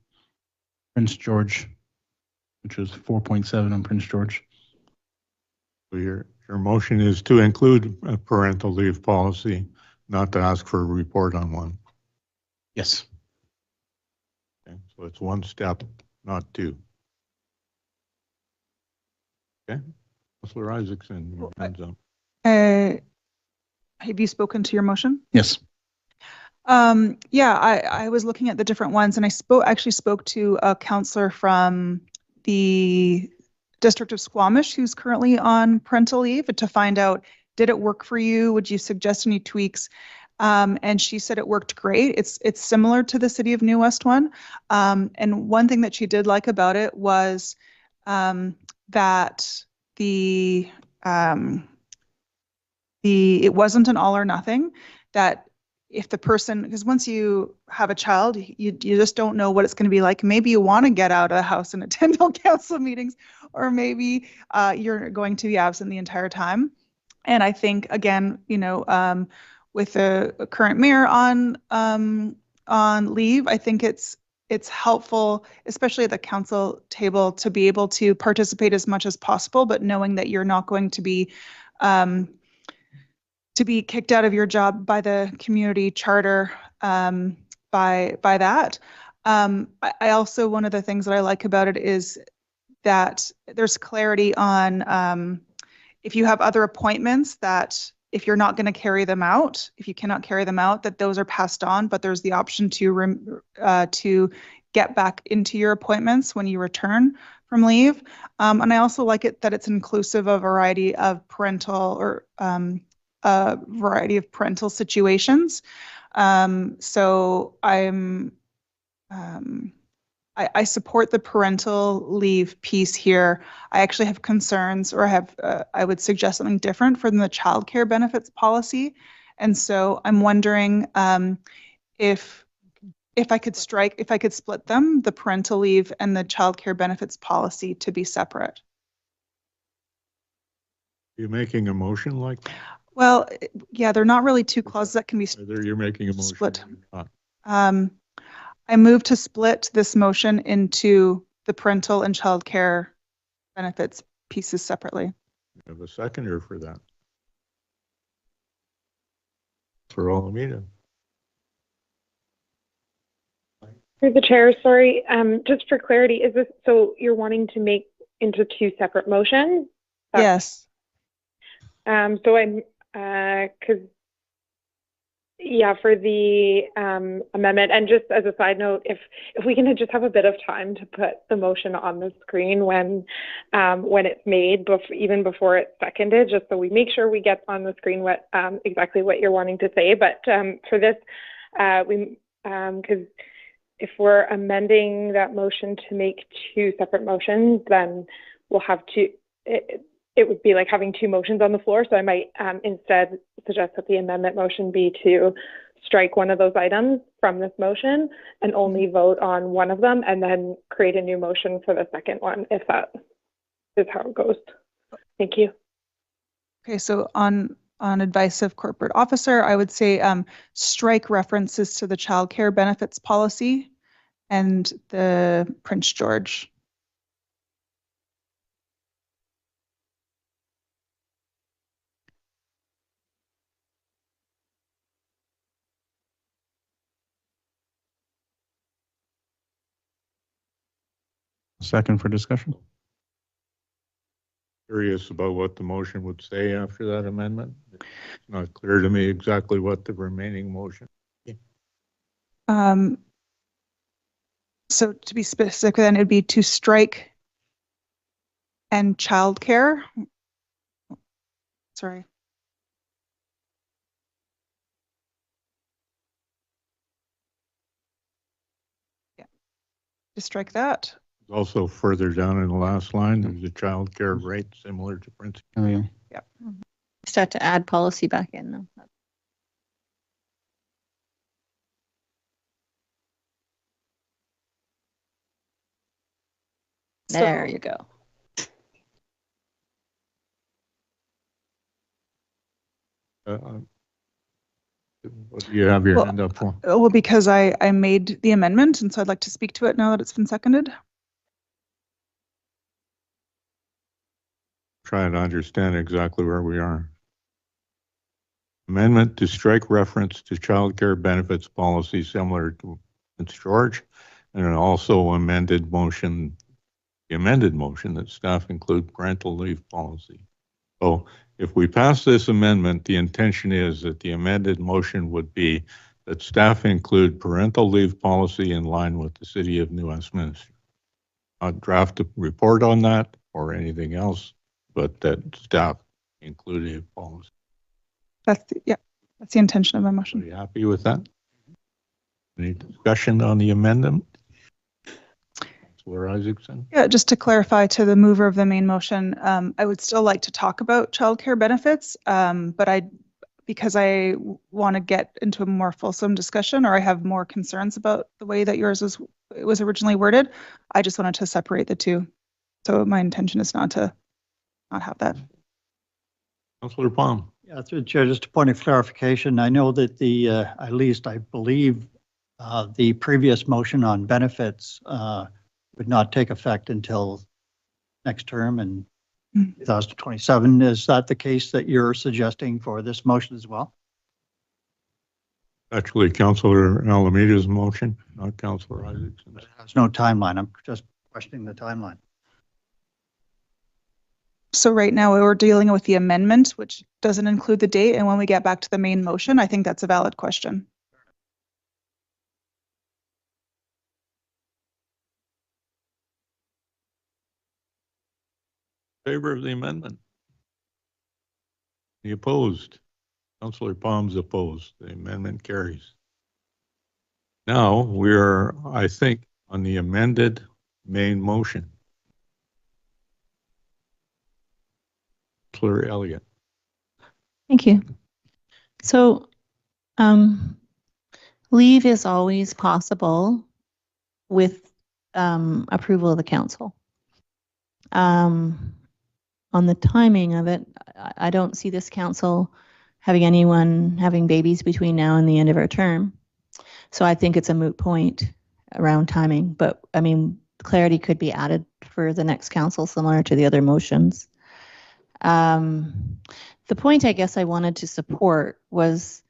Prince George, which was 4.7 on Prince George. So your motion is to include a parental leave policy, not to ask for a report on one. Yes. Okay, so it's one step, not two. Okay, Councillor Isaacson, your hands up. Have you spoken to your motion? Yes. Yeah, I was looking at the different ones, and I actually spoke to a councillor from the District of Squamish who's currently on parental leave to find out, did it work for you? Would you suggest any tweaks? And she said it worked great. It's similar to the City of New West one. And one thing that she did like about it was that it wasn't an all or nothing, that if the person, because once you have a child, you just don't know what it's going to be like. Maybe you want to get out of the house and attend all council meetings, or maybe you're going to be absent the entire time. And I think, again, with the current mayor on leave, I think it's helpful, especially at the council table, to be able to participate as much as possible, but knowing that you're not going to be kicked out of your job by the community charter by that. I also, one of the things that I like about it is that there's clarity on if you have other appointments, that if you're not going to carry them out, if you cannot carry them out, that those are passed on, but there's the option to get back into your appointments when you return from leave. And I also like it that it's inclusive of a variety of parental situations. So I support the parental leave piece here. I actually have concerns, or I would suggest something different from the childcare benefits policy. And so I'm wondering if I could split them, the parental leave and the childcare benefits policy, to be separate. You making a motion like that? Well, yeah, they're not really two clauses that can be Either you're making a motion. split. or you're not. I move to split this motion into the parental and childcare benefits pieces separately. You have a seconder for that. For Alameda. Through the chair, sorry, just for clarity, is this, so you're wanting to make into two separate motions? Yes. So I'm, cause yeah, for the amendment, and just as a side note, if we can just have a bit of time to put the motion on the screen when it's made, even before it's seconded, just so we make sure we get on the screen what exactly what you're wanting to say. But for this, because if we're amending that motion to make two separate motions, then we'll have to. It would be like having two motions on the floor. So I might instead suggest that the amendment motion be to strike one of those items from this motion and only vote on one of them, and then create a new motion for the second one, if that is how it goes. Thank you. Okay, so on advice of corporate officer, I would say strike references to the child care benefits policy and the Prince George. Second for discussion. Curious about what the motion would say after that amendment. It's not clear to me exactly what the remaining motion. So to be specific, then it'd be to strike and childcare. Sorry. Yeah, to strike that. Also further down in the last line, there's a child care rate similar to Prince. Oh, yeah. Yeah. Start to add policy back in now. There you go. What do you have your hand up for? Well, because I made the amendment, and so I'd like to speak to it now that it's been seconded. Trying to understand exactly where we are. Amendment to strike reference to child care benefits policy similar to Prince George, and also amended motion, the amended motion that staff include parental leave policy. So if we pass this amendment, the intention is that the amended motion would be that staff include parental leave policy in line with the City of New Westminster. Not draft a report on that or anything else, but that staff include a policy. That's the intention of my Are motion. you happy with that? Any discussion on the amendment? Councilor Isaacson? Yeah, just to clarify to the mover of the main motion, I would still like to talk about childcare benefits, but because I want to get into a more fulsome discussion, or I have more concerns about the way that yours was originally worded, I just wanted to separate the two. So my intention is not to not have that. Councilor Palm? Yeah, through the chair, just a point of clarification. I know that at least I believe the previous motion on benefits would not take effect until next term in 2027. Is that the case that you're suggesting for this motion as well? Actually, Councilor Alameda's motion, not Councilor Isaacson's. It has no timeline. I'm just questioning the timeline. So right now we're dealing with the amendment, which doesn't include the date. And when we get back to the main motion, I think that's a valid question. Favor of the amendment? Any opposed? Councilor Palm's opposed. The amendment carries. Now we are, I think, on the amended main motion. Councilor Elliott. Thank you. So, leave is always possible with approval of the council. On on the timing of it, I don't see this council having anyone having babies between now and the end of our term. So I think it's a moot point around timing, but I mean, clarity could be added for the next council, similar to the other motions. The point I guess I wanted to support was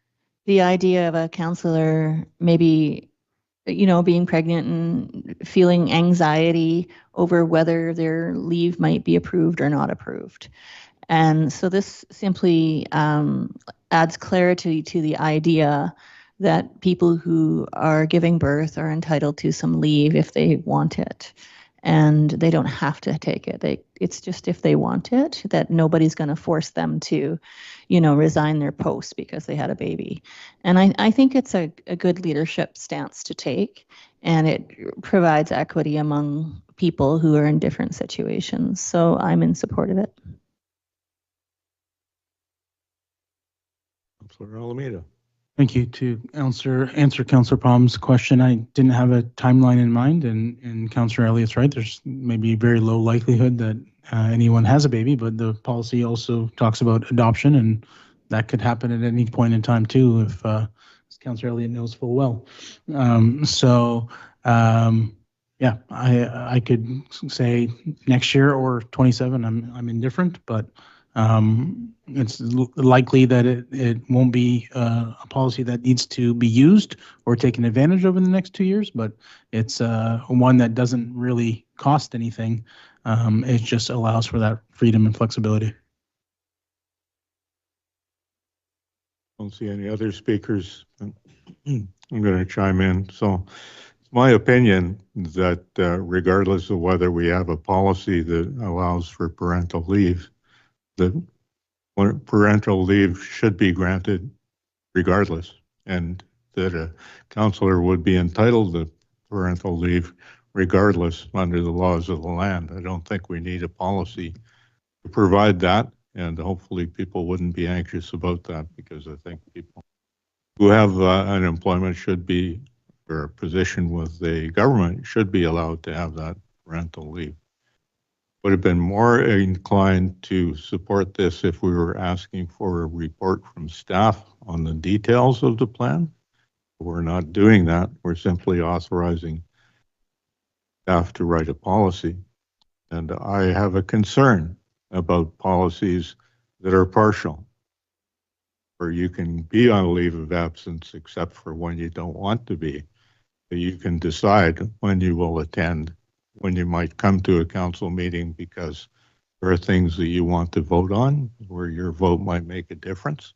the idea of a councillor maybe, you know, being pregnant and feeling anxiety over whether their leave might be approved or not approved. And so this simply adds clarity to the idea that people who are giving birth are entitled to some leave if they want it. And they don't have to take it. It's just if they want it, that nobody's going to force them to, you know, resign their post because they had a baby. And I think it's a good leadership stance to take, and it provides equity among people who are in different situations. So I'm in support of it. Councillor Alameda. Thank you. To answer Councillor Palm's question, I didn't have a timeline in mind, and Councillor Elliott's right. There's maybe a very low likelihood that anyone has a baby, but the policy also talks about adoption, and that could happen at any point in time too, if as Councillor Elliott knows full well. Yeah, I could say next year or 27. I'm indifferent, but it's likely that it won't be a policy that needs to be used or taken advantage of in the next 2 years, but it's one that doesn't really cost anything. It just allows for that freedom and flexibility. Don't see any other speakers. I'm going to chime in. So it's my opinion that regardless of whether we have a policy that allows for parental leave, that parental leave should be granted regardless, and that a councillor would be entitled to parental leave regardless under the laws of the land. I don't think we need a policy to provide that, and hopefully people wouldn't be anxious about that, because I think people who have unemployment should be, or a position with the government, should be allowed to have that parental leave. Would have been more inclined to support this if we were asking for a report from staff on the details of the plan. We're not doing that. We're simply authorizing staff to write a policy. And I have a concern about policies that are partial, where you can be on a leave of absence except for when you don't want to be. But you can decide when you will attend, when you might come to a council meeting because there are things that you want to vote on where your vote might make a difference,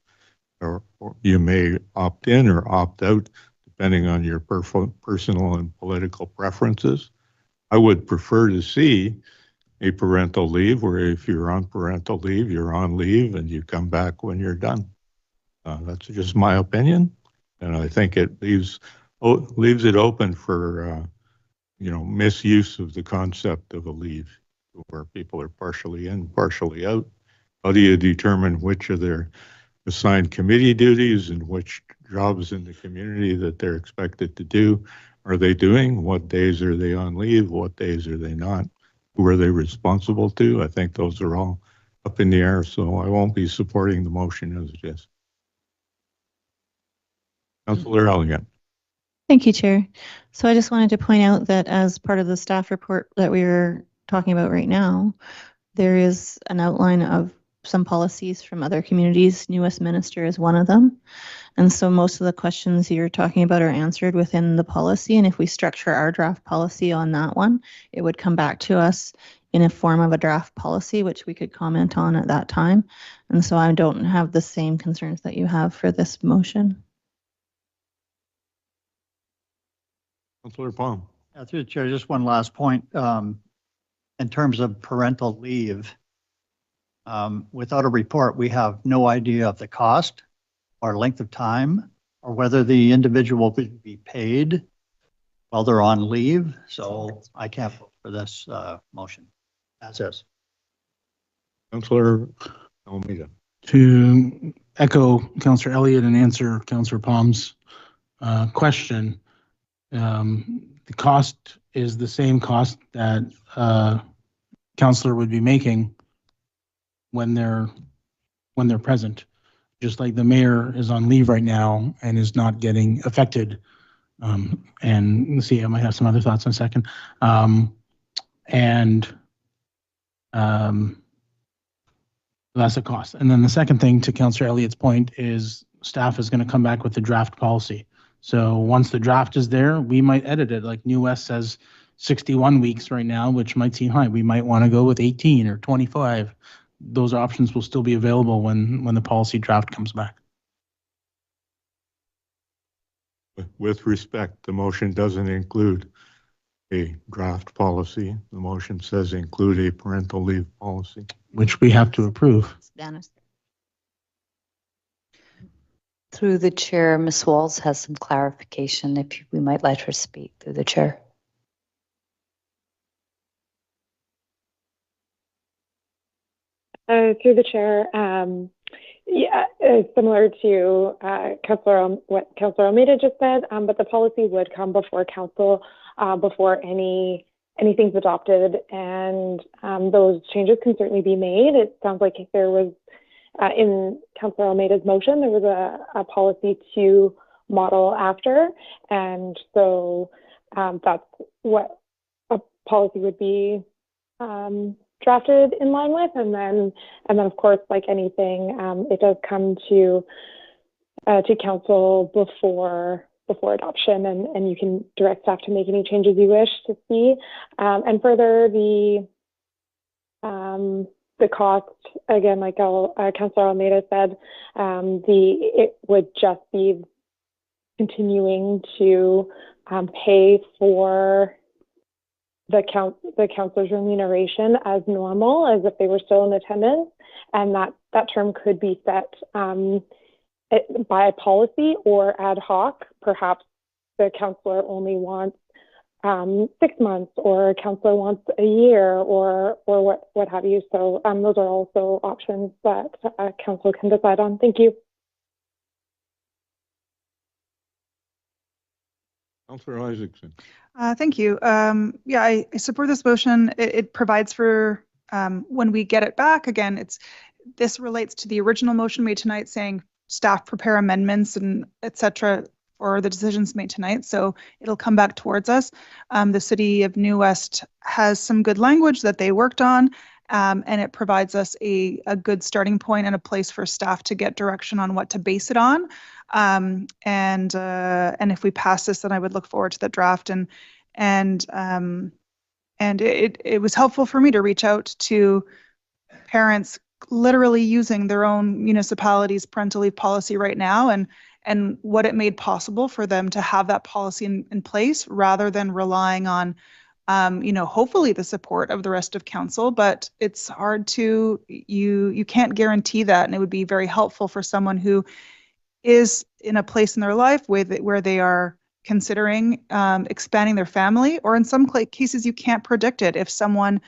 or you may opt in or opt out depending on your personal and political preferences. I would prefer to see a parental leave where if you're on parental leave, you're on leave and you come back when you're done. That's just my opinion, and I think it leaves it open for misuse of the concept of a leave, where people are partially in, partially out. How do you determine which of their assigned committee duties and which jobs in the community that they're expected to do are they doing? What days are they on leave? What days are they not? Who are they responsible to? I think those are all up in the air, so I won't be supporting the motion as it is. Councillor Elliott. Thank you, Chair. So I just wanted to point out that as part of the staff report that we were talking about right now, there is an outline of some policies from other communities. New Westminster is one of them. And so most of the questions you're talking about are answered within the policy. And if we structure our draft policy on that one, it would come back to us in a form of a draft policy, which we could comment on at that time. And so I don't have the same concerns that you have for this motion. Councillor Palm. Through the chair, just one last point. In terms of parental leave, without a report, we have no idea of the cost or length of time or whether the individual will be paid while they're on leave. So I can't vote for this motion as is. Councillor Almeida. To echo Councillor Elliott and answer Councillor Palm's question, the cost is the same cost that councillor would be making when they're present. Just like the mayor is on leave right now and is not getting affected. And let's see, I might have some other thoughts in a second. That's a cost. And then the second thing, to Councillor Elliott's point, is staff is going to come back with the draft policy. So once the draft is there, we might edit it. Like New West says 61 weeks right now, which might seem high. We might want to go with 18 or 25. Those options will still be available when the policy draft comes back. With respect, the motion doesn't include a draft policy. The motion says include a parental leave policy, Which we have to approve. Through the chair, Ms. Walls has some clarification if we might let her speak through the chair. Through the chair, similar to what Councillor Almeida just said, but the policy would come before council before anything's adopted, and those changes can certainly be made. It sounds like if there was, in Councillor Almeida's motion, there was a policy to model after, and so that's what a policy would be drafted in line with, and then of course, like anything, it does come to council before adoption, and you can direct staff to make any changes you wish to see. And further, the cost, again, like Councillor Almeida said, it would just be continuing to pay for the councillor's remuneration as normal, as if they were still in attendance, and that term could be set by policy or ad hoc. Perhaps the councillor only wants 6 months, or a councillor wants a year, or what have you. So those are also options that council can decide on. Thank you. Councillor Isaacson. Thank you. Yeah, I support this motion. It provides for when we get it back again. This relates to the original motion made tonight, saying staff prepare amendments and etc. for the decisions made tonight. So it'll come back towards us. The City of New West has some good language that they worked on, and it provides us a good starting point and a place for staff to get direction on what to base it on. And if we pass this, then I would look forward to the draft. And it was helpful for me to reach out to parents literally using their own municipality's parental leave policy right now, and what it made possible for them to have that policy in place, rather than relying on hopefully the support of the rest of council. But it's hard to, you can't guarantee that, and it would be very helpful for someone who is in a place in their life where they are considering expanding their family, or in some cases you can't predict it. If someone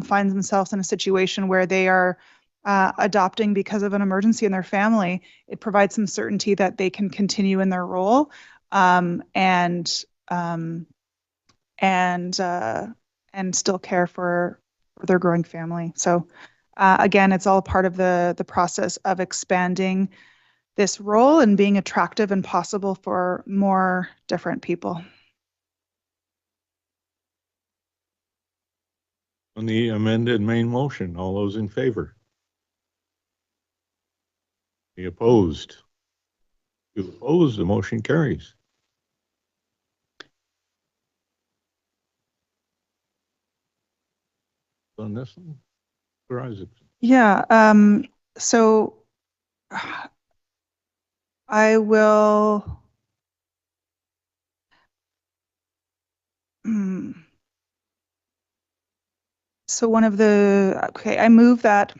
finds themselves in a situation where they are adopting because of an emergency in their family, it provides some certainty that they can continue in their role and still care for their growing family. So again, it's all part of the process of expanding this role and being attractive and possible for more different people. On the amended main motion, all those in favor? Any opposed? If opposed, the motion carries. On this one, for Isaacson. Yeah. So I will. So I move that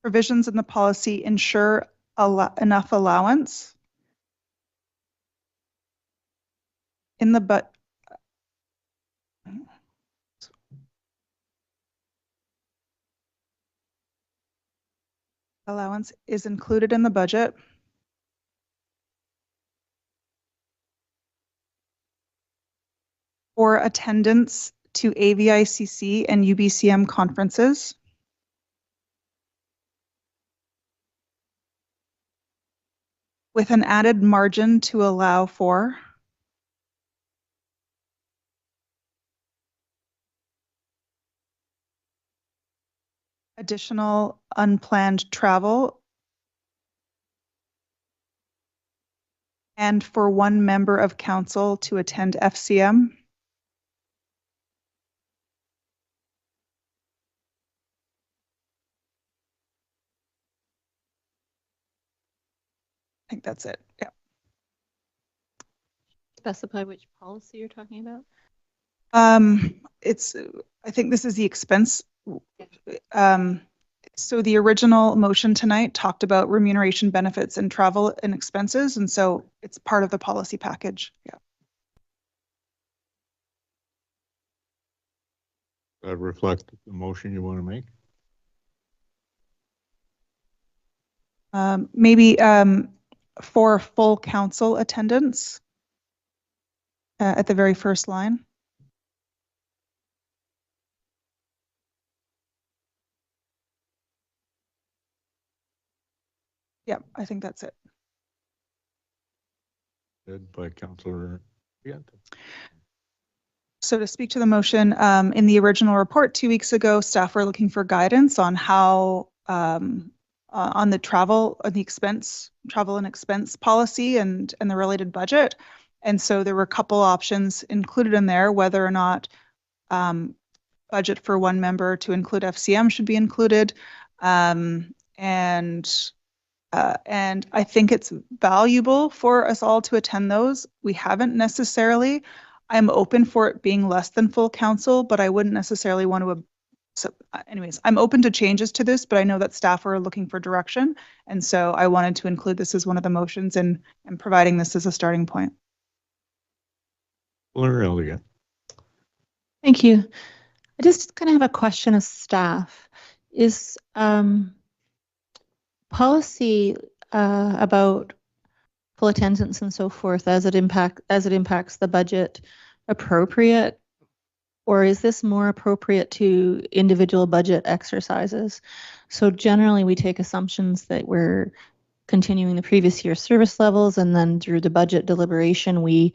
provisions in the policy ensure enough allowance in the allowance is included in the budget for attendance to AVICC and UBCM conferences. With an added margin to allow for additional unplanned travel and for one member of council to attend FCM. I think that's it. Yeah. Specify which policy you're talking about? I think this is the expense. So the original motion tonight talked about remuneration, benefits, and travel and expenses, and so it's part of the policy package. Yeah. That reflect the motion you want to make? Maybe for full council attendance at the very first line. Yeah, I think that's it. Led by Councillor. So to speak to the motion, in the original report 2 weeks ago, staff were looking for guidance on how on the travel and expense policy and the related budget. And so there were a couple options included in there, whether or not budget for one member to include FCM should be included. And I think it's valuable for us all to attend those. We haven't necessarily. I'm open for it being less than full council, but I wouldn't necessarily want to. So anyways, I'm open to changes to this, but I know that staff are looking for direction. And so I wanted to include this as one of the motions and providing this as a starting point. Thank you. I just kind of have a question of staff. Is policy about full attendance and so forth as it impacts the budget appropriate, or is this more appropriate to individual budget exercises? So generally we take assumptions that we're continuing the previous year's service levels, and then through the budget deliberation we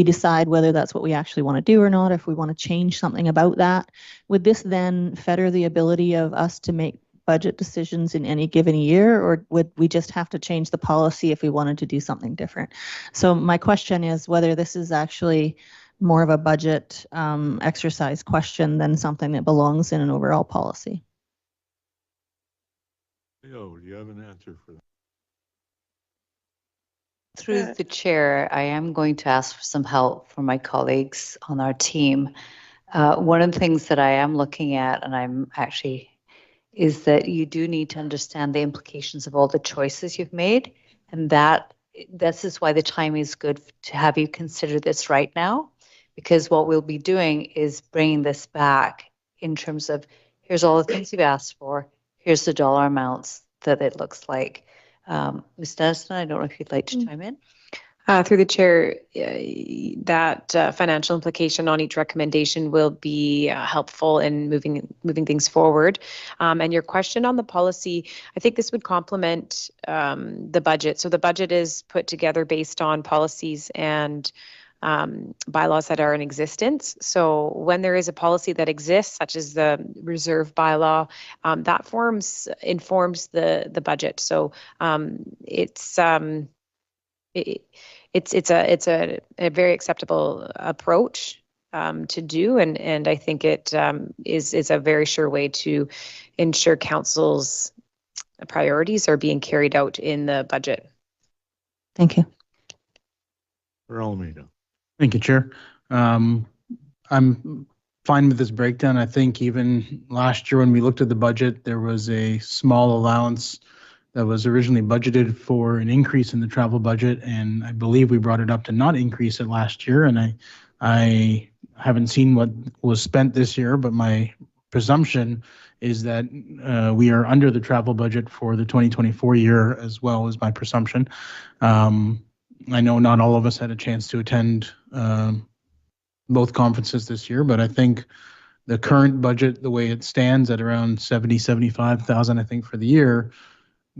decide whether that's what we actually want to do or not, if we want to change something about that. Would this then fetter the ability of us to make budget decisions in any given year, or would we just have to change the policy if we wanted to do something different? So my question is whether this is actually more of a budget exercise question than something that belongs in an overall policy. Leo, do you have an answer for that? Through the chair, I am going to ask for some help from my colleagues on our team. One of the things that I am looking at, and I'm actually, is that you do need to understand the implications of all the choices you've made. And this is why the time is good to have you consider this right now, because what we'll be doing is bringing this back in terms of, here's all the things you've asked for, here's the dollar amounts that it looks like. Ms. Denniston, I don't know if you'd like to chime in. Through the chair, that financial implication on each recommendation will be helpful in moving things forward. And your question on the policy, I think this would complement the budget. So the budget is put together based on policies and bylaws that are in existence. So when there is a policy that exists, such as the reserve bylaw, that informs the budget. So it's a very acceptable approach to do, and I think it is a very sure way to ensure council's priorities are being carried out in the budget. Thank you. Almeida. Thank you, Chair. I'm fine with this breakdown. I think even last year when we looked at the budget, there was a small allowance that was originally budgeted for an increase in the travel budget, and I believe we brought it up to not increase it last year. And I haven't seen what was spent this year, but my presumption is that we are under the travel budget for the 2024 year as well, as my presumption. I know not all of us had a chance to attend both conferences this year, but I think the current budget, the way it stands at around 75,000, I think for the year,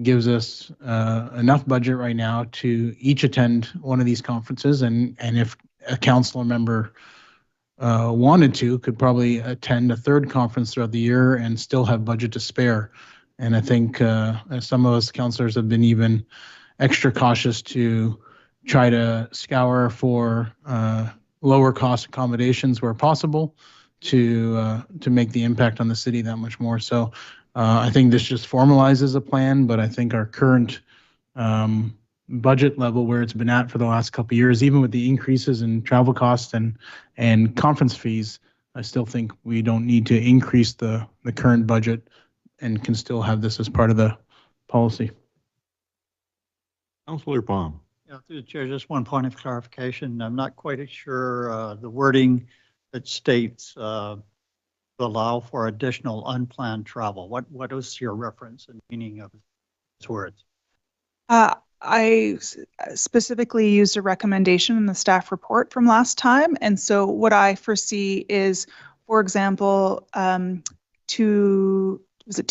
gives us enough budget right now to each attend one of these conferences. And if a council member wanted to, could probably attend a third conference throughout the year and still have budget to spare. And I think some of us councillors have been even extra cautious to try to scour for lower cost accommodations where possible to make the impact on the city that much more. So I think this just formalizes a plan, but I think our current budget level where it's been at for the last couple of years, even with the increases in travel costs and conference fees, I still think we don't need to increase the current budget and can still have this as part of the policy. Councillor Baum. Yeah, through the chair, just one point of clarification. I'm not quite sure the wording that states allow for additional unplanned travel. What is your reference and meaning of these words? I specifically used a recommendation in the staff report from last time. And so what I foresee is, for example, 2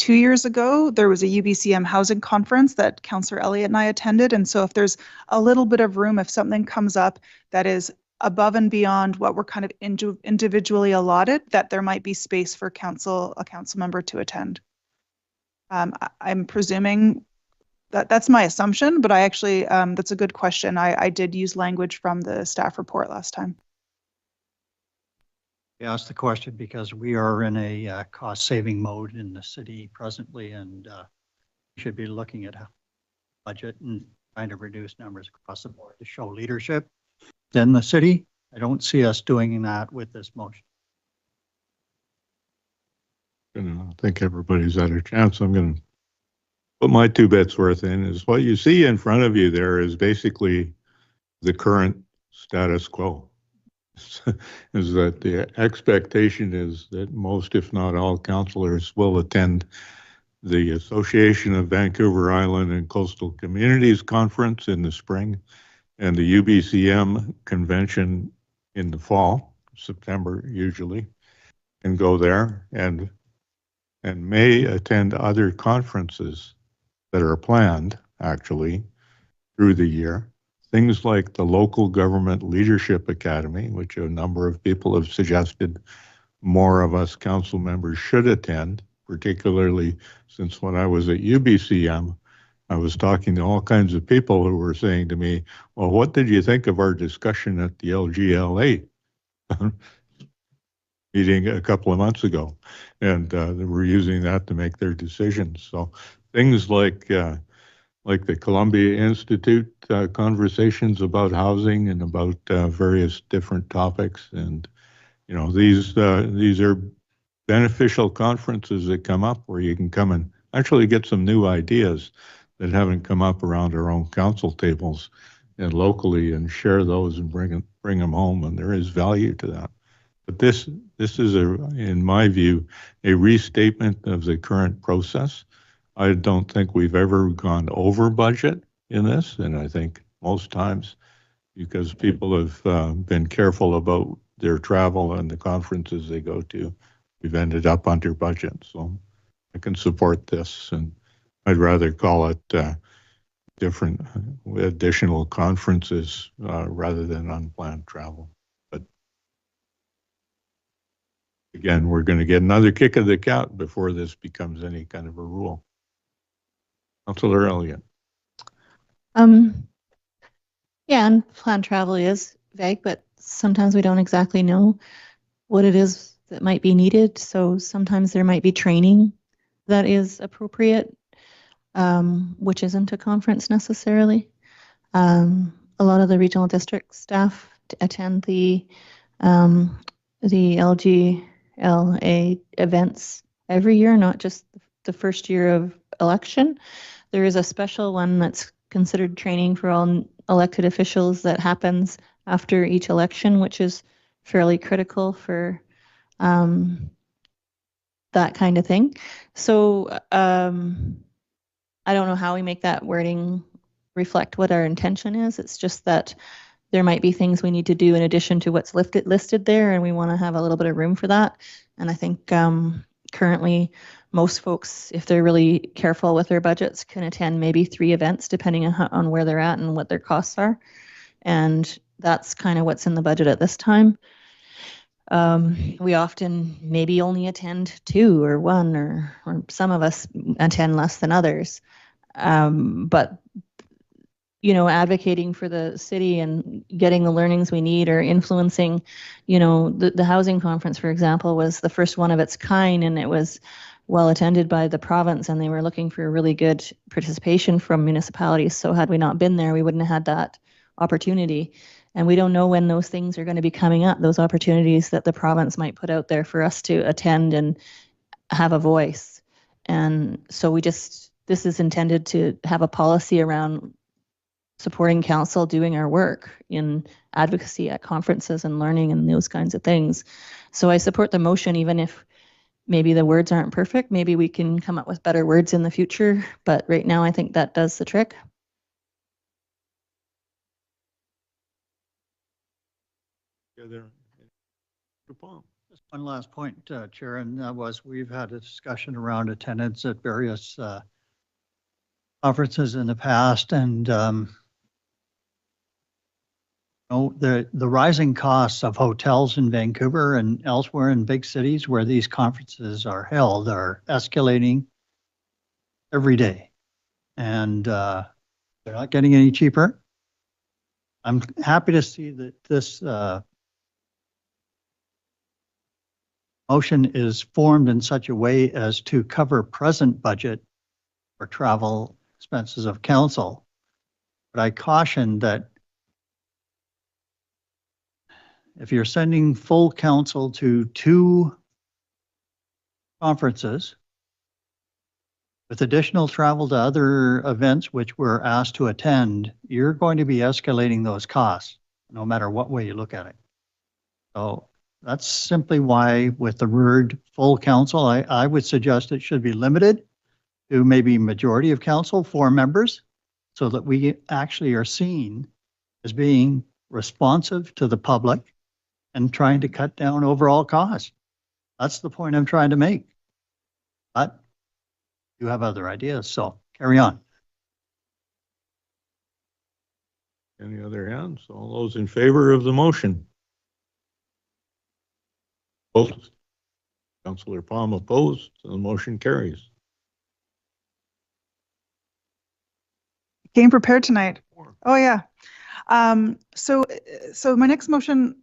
years ago, there was a UBCM housing conference that Councillor Elliott and I attended. And so if there's a little bit of room, if something comes up that is above and beyond what we're kind of individually allotted, that there might be space for a council member to attend. I'm presuming that's my assumption, but I actually, that's a good question. I did use language from the staff report last time. I asked the question because we are in a cost-saving mode in the city presently, and we should be looking at a budget and trying to reduce numbers across the board to show leadership in the city. I don't see us doing that with this motion. I think everybody's had a chance. I'm going to put my 2 bits worth in. Is what you see in front of you there is basically the current status quo. Is that the expectation is that most, if not all, councillors will attend the Association of Vancouver Island and Coastal Communities Conference in the spring and the UBCM convention in the fall, September usually, and go there and may attend other conferences that are planned actually through the year. Things like the Local Government Leadership Academy, which a number of people have suggested more of us council members should attend, particularly since when I was at UBCM, I was talking to all kinds of people who were saying to me, well, what did you think of our discussion at the LGLA meeting a couple of months ago? And they were using that to make their decisions. So things like the Columbia Institute conversations about housing and about various different topics. And, you know, these are beneficial conferences that come up where you can come and actually get some new ideas that haven't come up around our own council tables and locally, and share those and bring them home. And there is value to that. But this is, in my view, a restatement of the current process. I don't think we've ever gone over budget in this, and I think most times, because people have been careful about their travel and the conferences they go to, we've ended up under budget. So I can support this, and I'd rather call it different additional conferences rather than unplanned travel. But again, we're going to get another kick of the cat before this becomes any kind of a rule. Councillor Elliott. Yeah, unplanned travel is vague, but sometimes we don't exactly know what it is that might be needed. So sometimes there might be training that is appropriate, which isn't a conference necessarily. A lot of the regional district staff attend the LGLA events every year, not just the first year of election. There is a special one that's considered training for all elected officials that happens after each election, which is fairly critical for that kind of thing. So I don't know how we make that wording reflect what our intention is. It's just that there might be things we need to do in addition to what's listed there, and we want to have a little bit of room for that. And I think currently most folks, if they're really careful with their budgets, can attend maybe 3 events depending on where they're at and what their costs are. And that's kind of what's in the budget at this time. We often maybe only attend 2 or 1, or some of us attend less than others. But advocating for the city and getting the learnings we need, or influencing, the housing conference, for example, was the first one of its kind, and it was well attended by the province, and they were looking for really good participation from municipalities. So had we not been there, we wouldn't have had that opportunity. And we don't know when those things are going to be coming up, those opportunities that the province might put out there for us to attend and have a voice. And so this is intended to have a policy around supporting council doing our work in advocacy at conferences and learning and those kinds of things. So I support the motion, even if maybe the words aren't perfect. Maybe we can come up with better words in the future, but right now I think that does the trick. Just one last point, Chair, and that was we've had a discussion around attendance at various conferences in the past, and the rising costs of hotels in Vancouver and elsewhere in big cities where these conferences are held are escalating every day, and they're not getting any cheaper. I'm happy to see that this motion is formed in such a way as to cover present budget for travel expenses of council. But I caution that if you're sending full council to 2 conferences with additional travel to other events which we're asked to attend, you're going to be escalating those costs, no matter what way you look at it. So that's simply why with the word full council, I would suggest it should be limited to maybe majority of council, 4 members, so that we actually are seen as being responsive to the public and trying to cut down overall costs. That's the point I'm trying to make. But you have other ideas, so carry on. Any other hands? All those in favor of the motion? Opposed? Councillor Palm opposed, so the motion carries. Came prepared tonight. Oh yeah. So my next motion,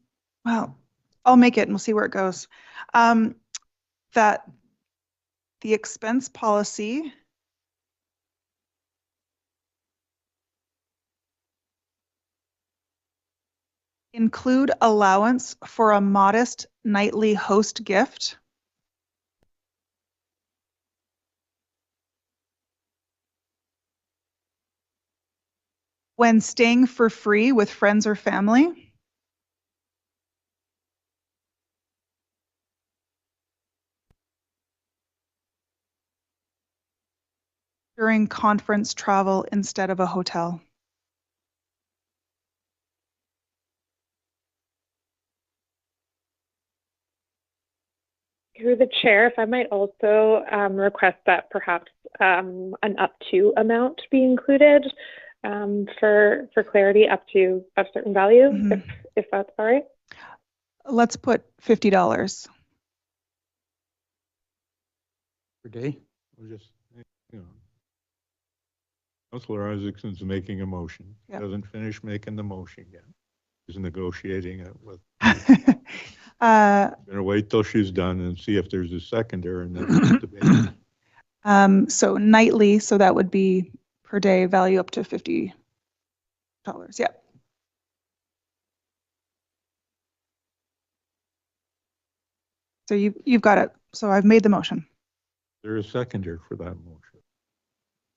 well, I'll make it and we'll see where it goes. That the expense policy include allowance for a modest nightly host gift when staying for free with friends or family during conference travel instead of a hotel. Through the chair, if I might also request that perhaps an up to amount be included for clarity, up to a certain value, if that's all right. Let's put $50 Per day? We'll just, Councillor Isaacson's making a motion. Yep. Doesn't finish making the motion yet. He's negotiating it with. Gonna wait till she's done and see if there's a seconder, and then debate. So nightly, so that would be per day value up to $50. Yeah. So you've got it. So I've made the motion. There is a seconder for that motion.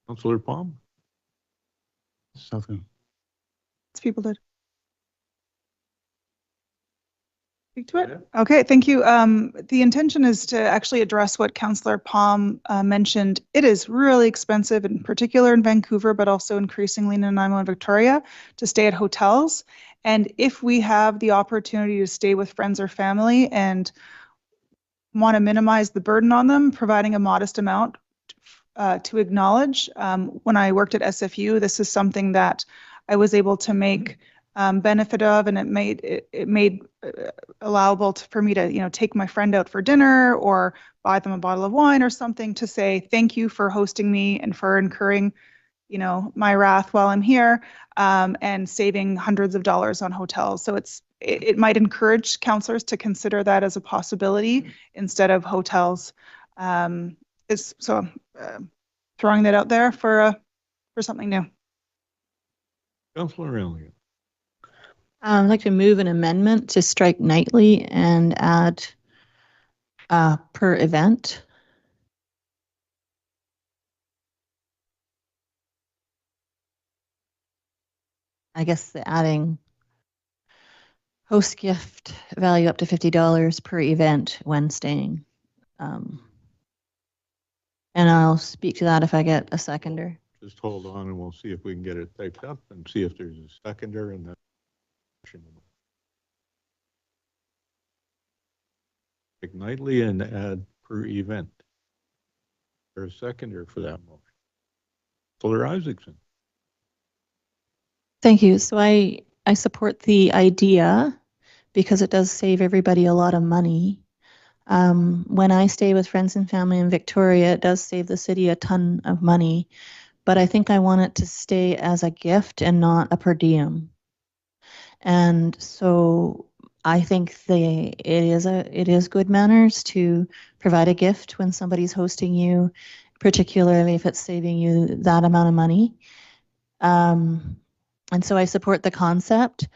Councillor Palm? Something. People did. Speak to it? Okay, thank you. The intention is to actually address what Councillor Palm mentioned. It is really expensive, in particular in Vancouver, but also increasingly in Nanaimo and Victoria, to stay at hotels. And if we have the opportunity to stay with friends or family and want to minimize the burden on them, providing a modest amount to acknowledge. When I worked at SFU, this is something that I was able to make benefit of, and it made allowable for me to take my friend out for dinner or buy them a bottle of wine or something to say thank you for hosting me and for incurring my wrath while I'm here, and saving hundreds of dollars on hotels. So it might encourage councillors to consider that as a possibility instead of hotels. Throwing that out there for something new. Councillor Elliott. I'd like to move an amendment to strike nightly and add per event. I guess adding host gift value up to $50 per event when staying. And I'll speak to that if I get a seconder. Just hold on and we'll see if we can get it typed up and see if there's a seconder and then. Take nightly and add per event. There's a seconder for that motion. Councillor Isaacson. Thank you. So I support the idea because it does save everybody a lot of money. When I stay with friends and family in Victoria, it does save the city a ton of money, but I think I want it to stay as a gift and not a per diem. And so I think it is good manners to provide a gift when somebody's hosting you, particularly if it's saving you that amount of money. And so I support the concept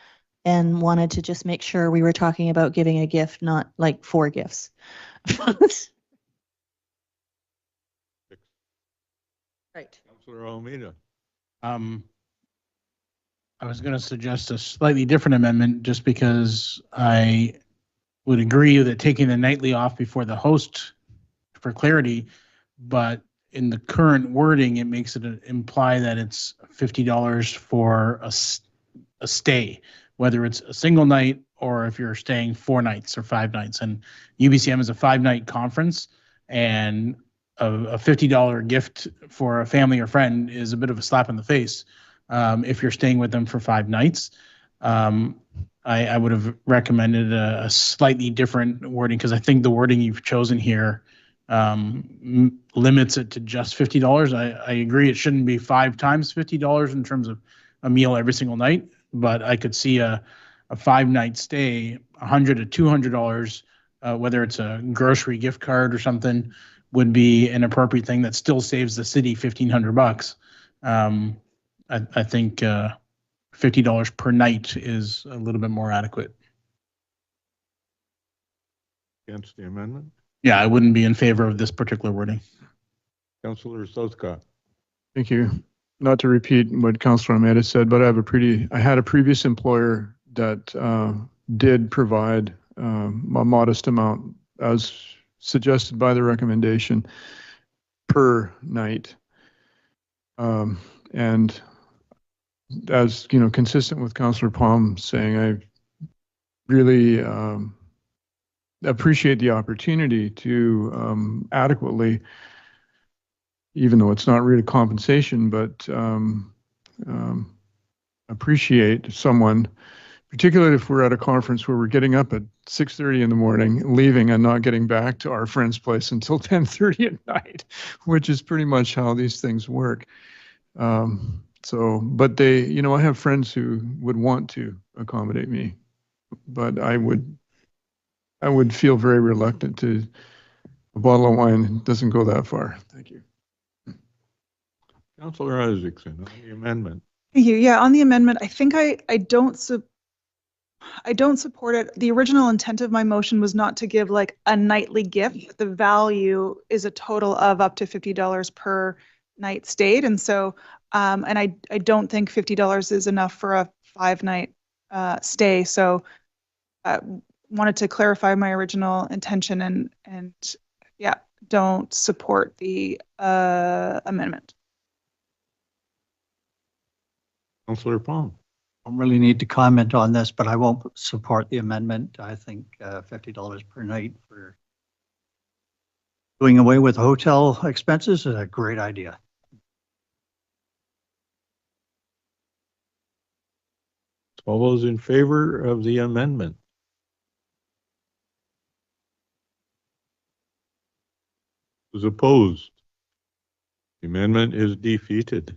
and wanted to just make sure we were talking about giving a gift, not like 4 gifts. Right. Councillor Almeida. I was going to suggest a slightly different amendment just because I would agree that taking the nightly off before the host for clarity, but in the current wording, it makes it imply that it's $50 for a stay, whether it's a single night or if you're staying 4 nights or 5 nights. And UBCM is a 5-night conference, and a $50 gift for a family or friend is a bit of a slap in the face. If you're staying with them for 5 nights, I would have recommended a slightly different wording, because I think the wording you've chosen here limits it to just $50. I agree it shouldn't be 5 times $50 in terms of a meal every single night, but I could see a 5-night stay, $100 to $200, whether it's a grocery gift card or something, would be an appropriate thing that still saves the city $1,500. I think $50 per night is a little bit more adequate. Against the amendment? Yeah, I wouldn't be in favor of this particular wording. Councillor Southcott. Thank you. Not to repeat what Councillor Almeida said, but I had a previous employer that did provide a modest amount, as suggested by the recommendation, per night. And as consistent with Councillor Palm saying, I really appreciate the opportunity to adequately, even though it's not really compensation, but appreciate someone, particularly if we're at a conference where we're getting up at 6:30 in the morning, leaving and not getting back to our friend's place until 10:30 at night, which is pretty much how these things work. But they, I have friends who would want to accommodate me, but I would feel very reluctant to. A bottle of wine doesn't go that far. Thank you. Councillor Isaacson on the amendment. Thank you. Yeah, on the amendment, I think I don't support it. The original intent of my motion was not to give like a nightly gift. The value is a total of up to $50 per night stayed, and so and I don't think $50 is enough for a 5-night stay. So wanted to clarify my original intention and yeah, don't support the amendment. Councillor Pong. I don't really need to comment on this, but I won't support the amendment. I think $50 per night for doing away with hotel expenses is a great idea. All those in favor of the amendment? Those opposed? The amendment is defeated.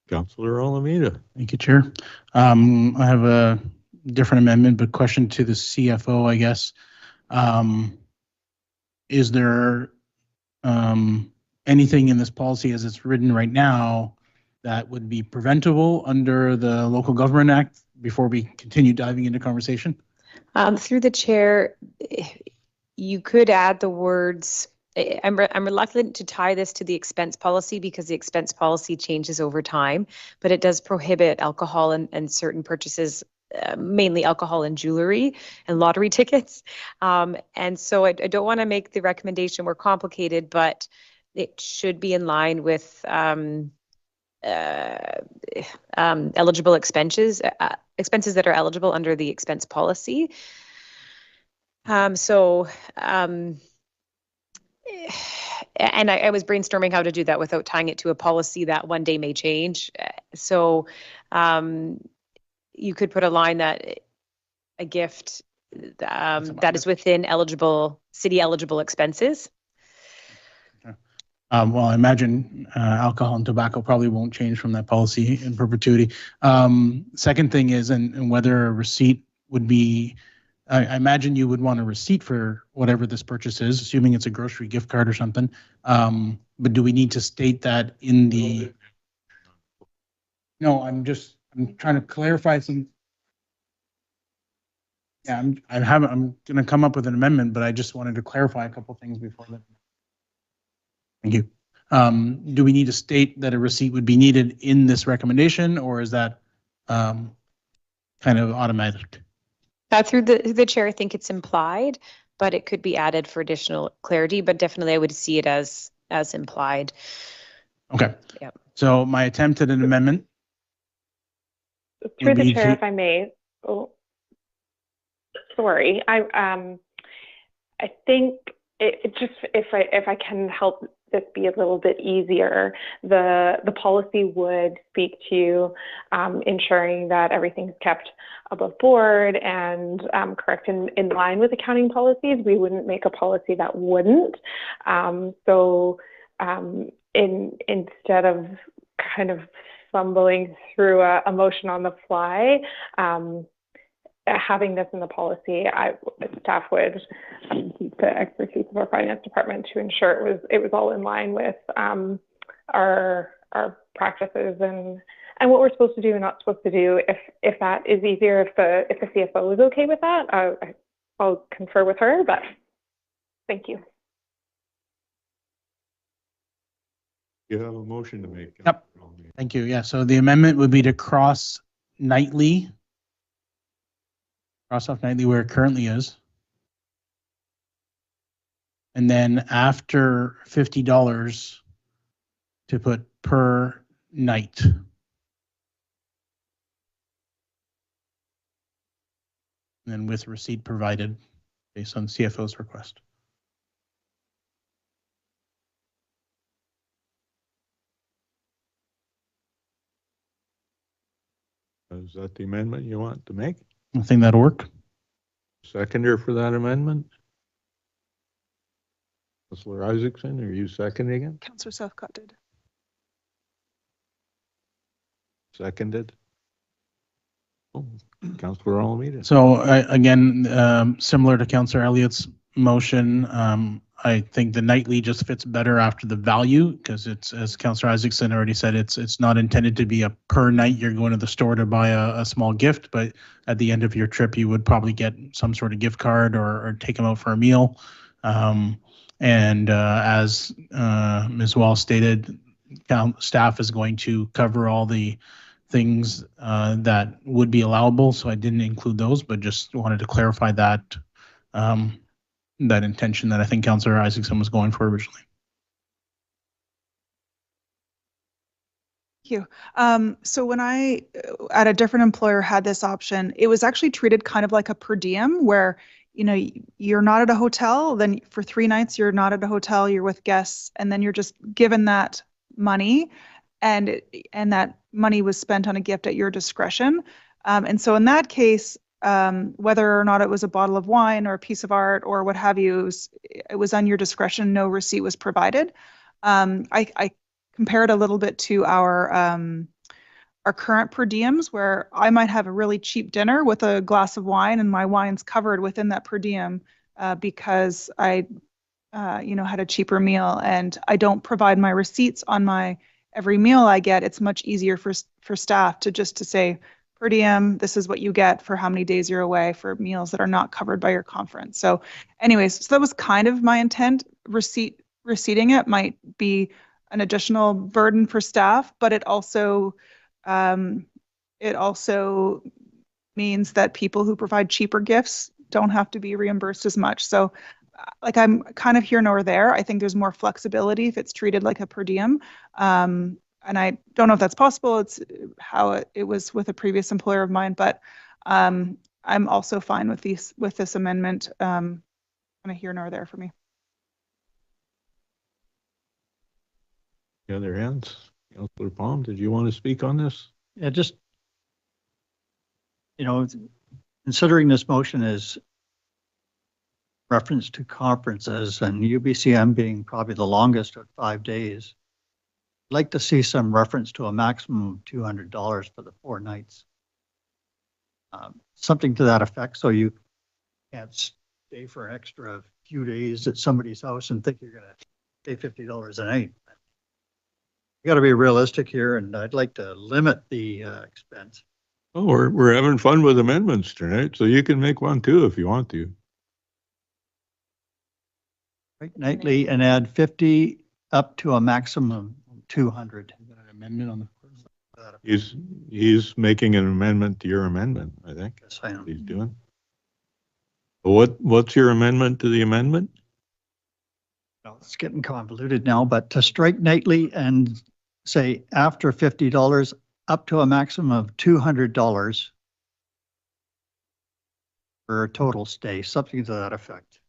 Councillor Alameda. Thank you, Chair. I have a different amendment, but question to the CFO, I guess. Is there anything in this policy as it's written right now that would be preventable under the Local Government Act before we continue diving into conversation? Through the chair, you could add the words. I'm reluctant to tie this to the expense policy because the expense policy changes over time, but it does prohibit alcohol and certain purchases, mainly alcohol and jewelry and lottery tickets. And so I don't want to make the recommendation more complicated, but it should be in line with eligible expenses that are eligible under the expense policy. And I was brainstorming how to do that without tying it to a policy that one day may change. So you could put a line that a gift that is within city eligible expenses. Well, I imagine alcohol and tobacco probably won't change from that policy in perpetuity. Second thing is, and whether a receipt would be, I imagine you would want a receipt for whatever this purchase is, assuming it's a grocery gift card or something. But do we need to state that in the? No, I'm trying to clarify some. Yeah, I'm going to come up with an amendment, but I just wanted to clarify a couple things before that. Thank you. Do we need to state that a receipt would be needed in this recommendation, or is that kind of automatic? Through the chair, I think it's implied, but it could be added for additional clarity. But definitely, I would see it as implied. Okay. Yep. So my attempt at an amendment. Through the chair, if I may. Oh, sorry. I think it just if I can help this be a little bit easier, the policy would speak to ensuring that everything's kept above board and correct in line with accounting policies. We wouldn't make a policy that wouldn't. Instead of kind of fumbling through a motion on the fly, having this in the policy, staff would keep the expertise of our finance department to ensure it was all in line with our practices and what we're supposed to do and not supposed to do. If that is easier, if the CFO is okay with that, I'll confer with her. But thank you. You have a motion to make. Yep. Thank you. Yeah. So the amendment would be to cross off nightly where it currently is. And then after $50 to put per night. And then with receipt provided based on CFO's request. Is that the amendment you want to make? I think that'll work. Seconder for that amendment? Councillor Isaacson, are you seconding it? Councillor Southcott did. Seconded? Oh, Councillor Alameda. So again, similar to Councillor Elliott's motion, I think the nightly just fits better after the value because it's, as Councillor Isaacson already said, it's not intended to be a per night you're going to the store to buy a small gift, but at the end of your trip you would probably get some sort of gift card or take them out for a meal. As Ms. Wall stated, staff is going to cover all the things that would be allowable, so I didn't include those, but just wanted to clarify that that intention that I think Councillor Isaacson was going for originally. Thank you. So when I, at a different employer, had this option, it was actually treated kind of like a per diem where, you know, you're not at a hotel, then for 3 nights, you're not at a hotel, you're with guests, and then you're just given that money, and that money was spent on a gift at your discretion. And so in that case, whether or not it was a bottle of wine or a piece of art or what have you, it was on your discretion. No receipt was provided. I compared a little bit to our current per diems, where I might have a really cheap dinner with a glass of wine, and my wine's covered within that per diem because I, had a cheaper meal, and I don't provide my receipts on my every meal I get. It's much easier for staff to say per diem, this is what you get for how many days you're away for meals that are not covered by your conference. So, anyways, so that was kind of my intent. Receipting it might be an additional burden for staff, but it also means that people who provide cheaper gifts don't have to be reimbursed as much. So like, I'm kind of here nor there. I think there's more flexibility if it's treated like a per diem. And I don't know if that's possible. It's how it was with a previous employer of mine, but I'm also fine with this amendment. Kind of here nor there for me. The other hands, Councillor Palm, did you want to speak on this? Yeah, just, considering this motion is reference to conferences and UBCM being probably the longest at 5 days, I'd like to see some reference to a maximum of $200 for the 4 nights. Something to that effect, so you can't stay for an extra few days at somebody's house and think you're going to pay $50 a night. You got to be realistic here, and I'd like to limit the expense. Oh, we're having fun with amendments tonight, so you can make one too if you want to. Right, nightly, and add 50 up to a maximum of 200. Is that an amendment on the He's making an amendment to your amendment, I think. Yes, I am. He's doing. What's your amendment to the amendment? Well, it's getting convoluted now, but to strike nightly and say after $50 up to a maximum of $200 for a total stay, something to that effect.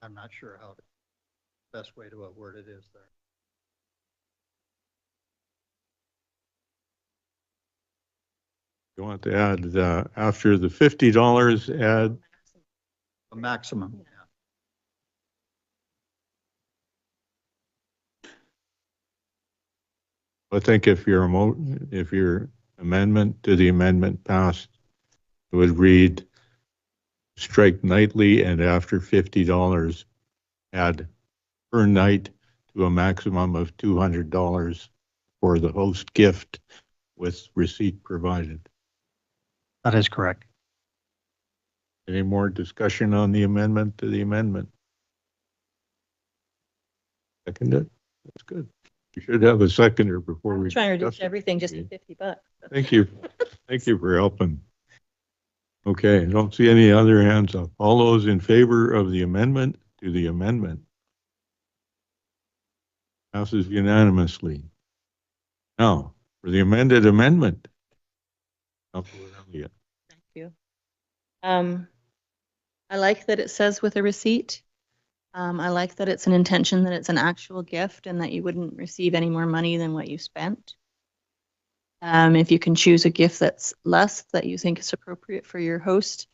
I'm not sure how the best way to word it is there. You want to add after the $50, add A maximum. Yeah. I think if your amendment to the amendment passed, it would read strike nightly and after $50 add per night to a maximum of $200 for the host gift with receipt provided. That is correct. Any more discussion on the amendment to the amendment? Second it? That's good. You should have a seconder before we. I'm trying to reduce discuss it. everything just to $50. Thank you. Thank you for helping. Okay, I don't see any other hands up. All those in favor of the amendment to the amendment? Passes unanimously. Now, for the amended amendment. Councilor Elliott. Thank you. I like that it says with a receipt. I like that it's an intention, that it's an actual gift, and that you wouldn't receive any more money than what you spent. If you can choose a gift that's less, that you think is appropriate for your host,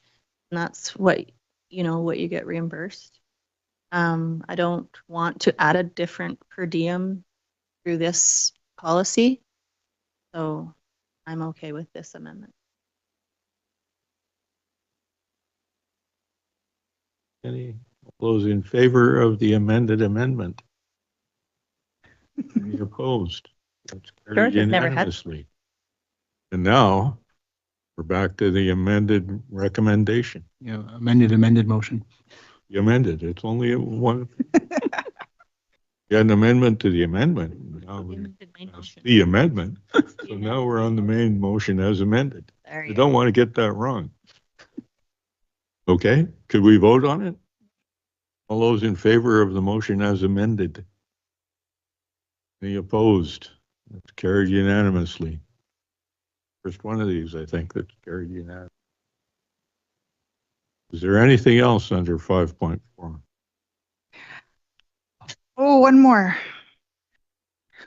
and that's what you get reimbursed. I don't want to add a different per diem through this policy, so I'm okay with this amendment. Any those in favor of the amended amendment? Any opposed? That's carried Sure, never had. unanimously. And now we're back to the amended recommendation. Yeah, amended motion. You amended. It's only one. You had an amendment to the amendment. Now we- Amended main motion. The amendment. So now we're on the main motion as amended. There I you don't go. want to get that wrong. Okay, could we vote on it? All those in favor of the motion as amended? Any opposed? That's carried unanimously. First one of these, I think, that's carried unanimously. Is there anything else under 5.4? Oh, one more.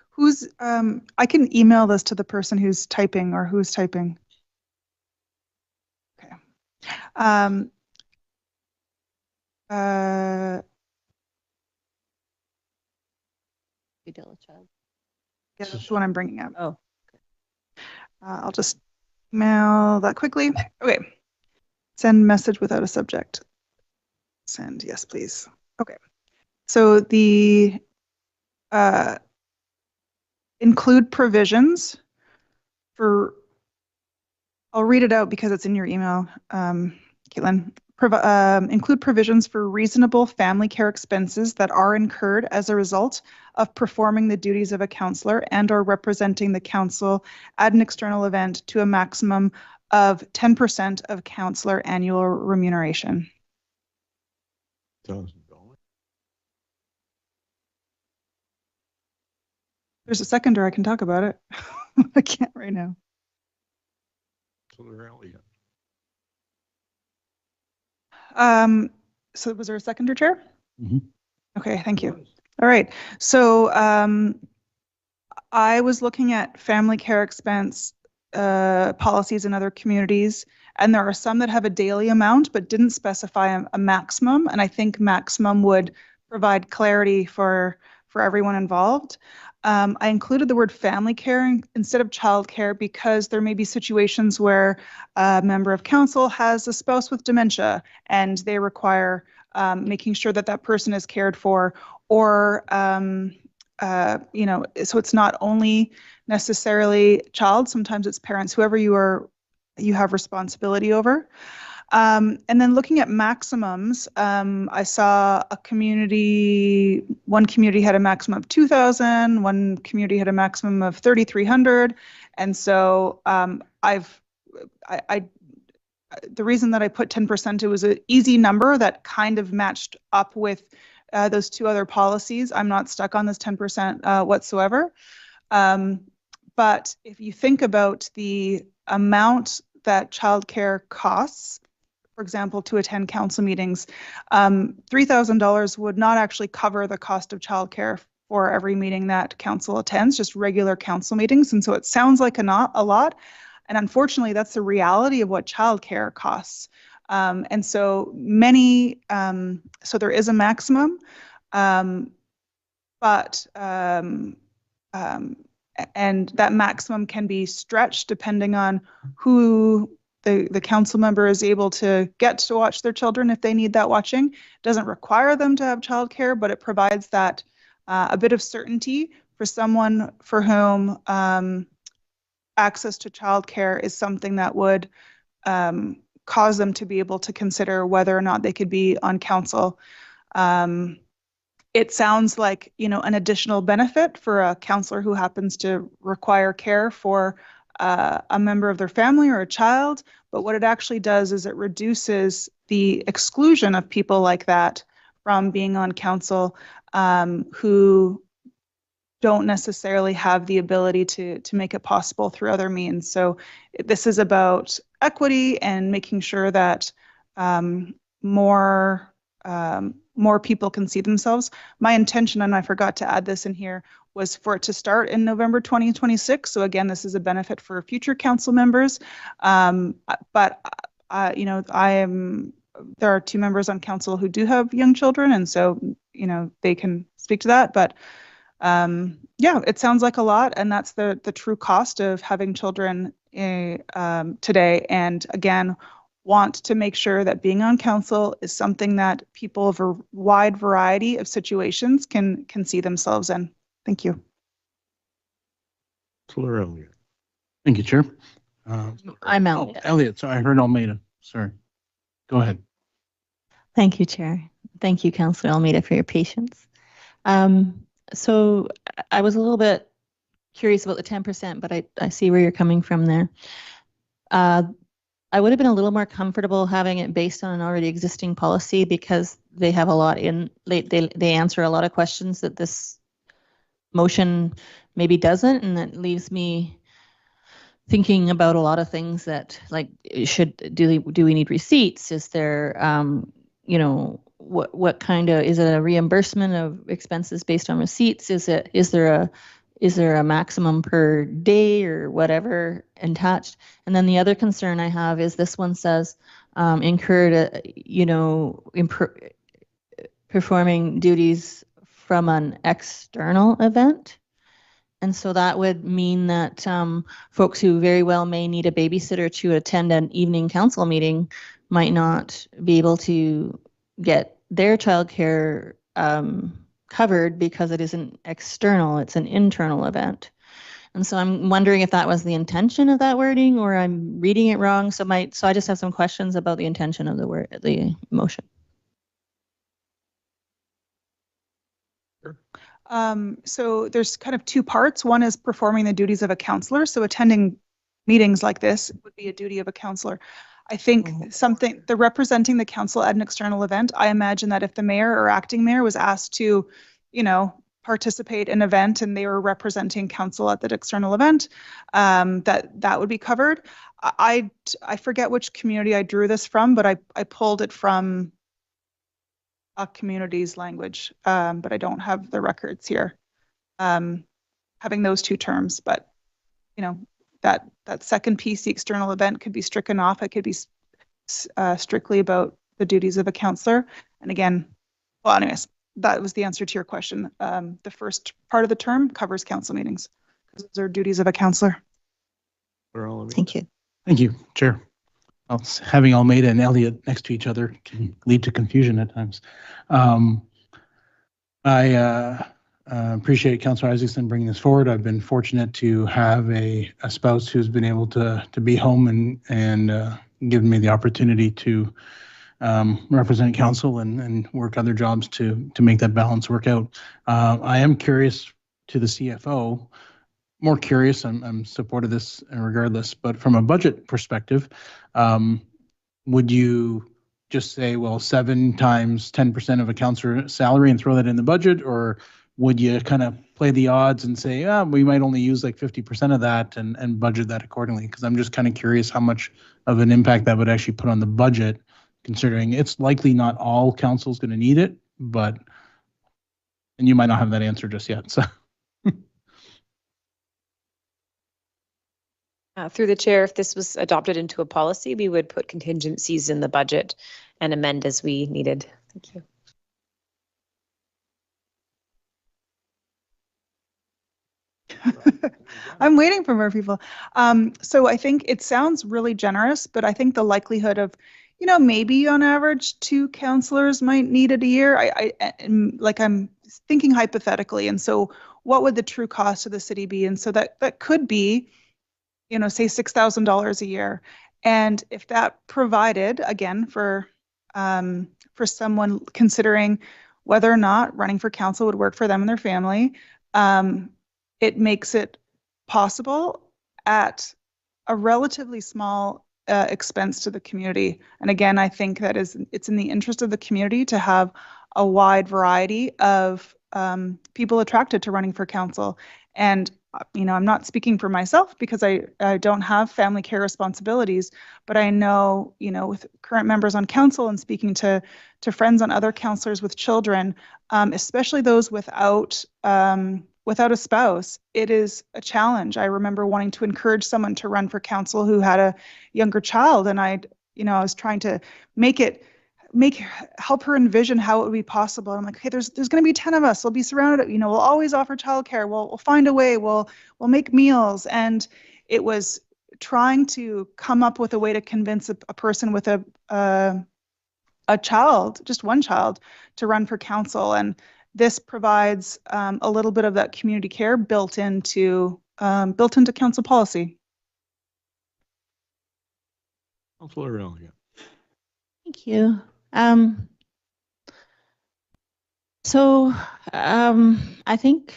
Who's, I can email this to the person who's typing or who's typing. Okay. Yeah, that's the one I'm bringing up. Oh. I'll just email that quickly. Okay. Send message without a subject. Send, yes, please. Okay. So the include provisions for, I'll read it out because it's in your email, Caitlin. Include provisions for reasonable family care expenses that are incurred as a result of performing the duties of a counselor and or representing the council at an external event to a maximum of 10% of counselor annual remuneration. $1,000. There's a seconder, I can talk about it. I can't right now. So was there a seconder, Chair? Mhm. Okay, thank you. All right. So I was looking at family care expense policies in other communities, and there are some that have a daily amount but didn't specify a maximum. And I think maximum would provide clarity for everyone involved. I included the word family care instead of child care because there may be situations where a member of council has a spouse with dementia and they require making sure that that person is cared for, or you know, so it's not only necessarily child, sometimes it's parents, whoever you have responsibility over. And then looking at maximums, I saw one community had a maximum of 2,000, one community had a maximum of 3,300. And so the reason that I put 10%, it was an easy number that kind of matched up with those two other policies. I'm not stuck on this 10% whatsoever. But if you think about the amount that childcare costs, for example, to attend council meetings, $3,000 would not actually cover the cost of childcare for every meeting that council attends, just regular council meetings. And so it sounds like a lot. And unfortunately, that's the reality of what childcare costs. And so so there is a maximum, and that maximum can be stretched depending on who the council member is able to get to watch their children if they need that watching. It doesn't require them to have childcare, but it provides that a bit of certainty for someone for whom access to childcare is something that would cause them to be able to consider whether or not they could be on council. It sounds like, you know, an additional benefit for a counselor who happens to require care for a member of their family or a child, but what it actually does is it reduces the exclusion of people like that from being on council who don't necessarily have the ability to make it possible through other means. So this is about equity and making sure that more people can see themselves. My intention, and I forgot to add this in here, was for it to start in November 2026. So again, this is a benefit for future council members. But you know, there are 2 members on council who do have young children, and so, you know, they can speak to that. But yeah, it sounds like a lot, and that's the true cost of having children today. And again, want to make sure that being on council is something that people of a wide variety of situations can see themselves in. Thank you. Thank you, Chair. I'm Oh, Elliot. Elliot, sorry, I heard Almeida. Sorry. Go ahead. Thank you, Chair. Thank you, Councillor Almeida, for your patience. So I was a little bit curious about the 10%, but I see where you're coming from there. I would have been a little more comfortable having it based on an already existing policy because they have a lot in, they answer a lot of questions that this motion maybe doesn't, and that leaves me thinking about a lot of things that, like, do we need receipts? Is there, you know, what kind of, is it a reimbursement of expenses based on receipts? Is there a maximum per day or whatever attached? And then the other concern I have is this one says incurred, performing duties from an external event. And so that would mean that folks who very well may need a babysitter to attend an evening council meeting might not be able to get their childcare covered because it isn't external, it's an internal event. And so I'm wondering if that was the intention of that wording or I'm reading it wrong. So I just have some questions about the intention of the motion. So there's kind of two parts. One is performing the duties of a counselor. So attending meetings like this would be a duty of a counselor. I think the representing the council at an external event, I imagine that if the mayor or acting mayor was asked to, participate in an event and they were representing council at that external event, that would be covered. I forget which community I drew this from, but I pulled it from a community's language, but I don't have the records here. Having those two terms, but that second piece, the external event, could be stricken off. It could be strictly about the duties of a counselor. And again, well, anyways, that was the answer to your question. The first part of the term covers council meetings because those are duties of a counselor. Thank you. Thank you, Chair. Well, having Almeida and Elliott next to each other can lead to confusion at times. I appreciate Councillor Isaacson bringing this forward. I've been fortunate to have a spouse who's been able to be home and given me the opportunity to represent council and work other jobs to make that balance work out. I am curious to the CFO, more curious, I'm supportive of this regardless, but from a budget perspective, would you just say, well, 7 times 10% of a councillor salary and throw that in the budget? Or would you kind of play the odds and say, we might only use like 50% of that and budget that accordingly? Because I'm just kind of curious how much of an impact that would actually put on the budget, considering it's likely not all council's going to need it, and you might not have that answer just yet. So. Through the chair, if this was adopted into a policy, we would put contingencies in the budget and amend as we needed. Thank you. I'm waiting for more people. So I think it sounds really generous, but I think the likelihood of, maybe on average 2 councillors might need it a year. I'm thinking hypothetically. And so what would the true cost of the city be? And so that could be, say $6,000 a year. And if that provided, again, for someone considering whether or not running for council would work for them and their family, it makes it possible at a relatively small expense to the community. And again, I think that it's in the interest of the community to have a wide variety of people attracted to running for council. And I'm not speaking for myself because I don't have family care responsibilities, but I know, with current members on council and speaking to friends on other councillors with children, especially those without a spouse, it is a challenge. I remember wanting to encourage someone to run for council who had a younger child, and I was trying to help her envision how it would be possible. I'm like, okay, there's going to be 10 of us. We'll be surrounded. We'll always offer childcare. We'll find a way. We'll make meals. And it was trying to come up with a way to convince a person with a child, just one child, to run for council. And this provides a little bit of that community care built into council policy. Councilor Elliott. Thank you. So, I think,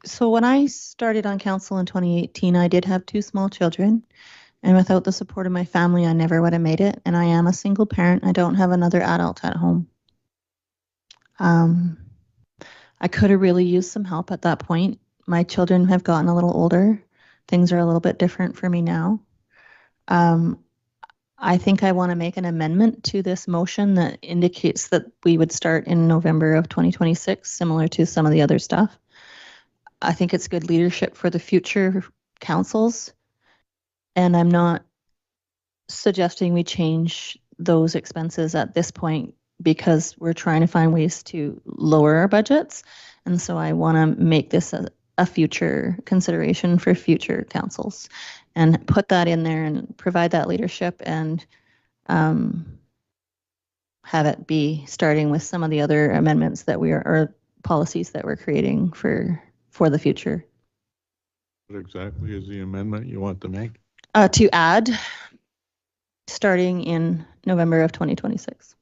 so when I started on council in 2018, I did have 2 small children. And without the support of my family, I never would have made it. And I am a single parent. I don't have another adult at home. I could have really used some help at that point. My children have gotten a little older. Things are a little bit different for me now. I think I want to make an amendment to this motion that indicates that we would start in November of 2026, similar to some of the other stuff. I think it's good leadership for the future councils. And I'm not suggesting we change those expenses at this point because we're trying to find ways to lower our budgets. And so I want to make this a future consideration for future councils and put that in there and provide that leadership and have it be starting with some of the other amendments that we are, or policies that we're creating for the future. What exactly is the amendment you want to make? To add, starting in November of 2026.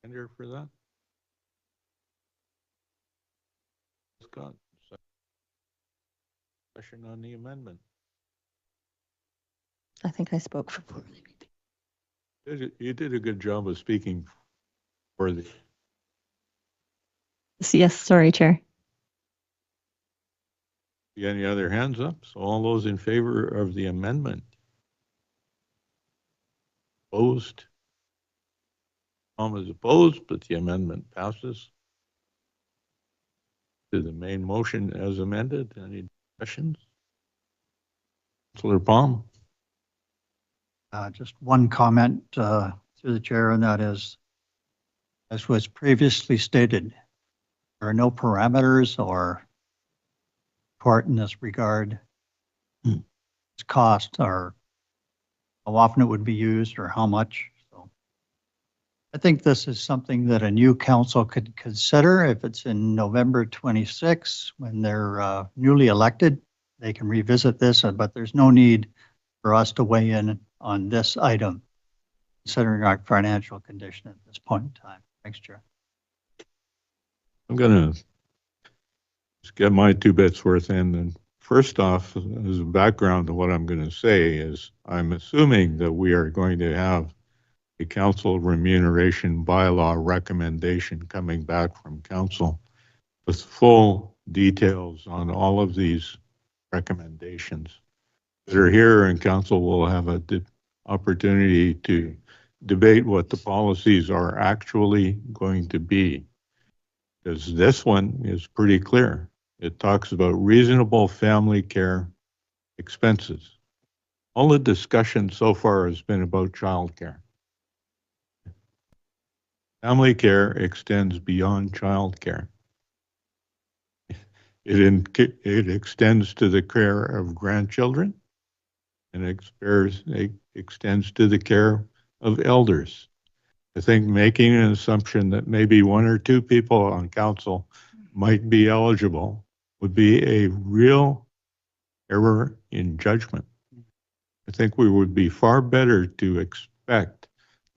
Tender for that? Scott, question on the amendment. I think I spoke for You did a good job of speaking for the. Yes, sorry, Chair. Any other hands up? So all those in favor of the amendment? Opposed? Tom is opposed, but the amendment passes. To the main motion as amended. Any questions? Councillor Palm? Just one comment through the chair, and that is, as was previously stated, there are no parameters or support in this regard. Its cost or how often it would be used or how much. So I think this is something that a new council could consider. If it's in November 26, when they're newly elected, they can revisit this, but there's no need for us to weigh in on this item, considering our financial condition at this point in time. Thanks, Chair. I'm going to just get my 2 bits worth in. And first off, as a background to what I'm going to say is I'm assuming that we are going to have a council remuneration bylaw recommendation coming back from council with full details on all of these recommendations that are here, and council will have an opportunity to debate what the policies are actually going to be. Because this one is pretty clear. It talks about reasonable family care expenses. All the discussion so far has been about childcare. Family care extends beyond childcare. It extends to the care of grandchildren, and it extends to the care of elders. I think making an assumption that maybe 1 or 2 people on council might be eligible would be a real error in judgment. I think we would be far better to expect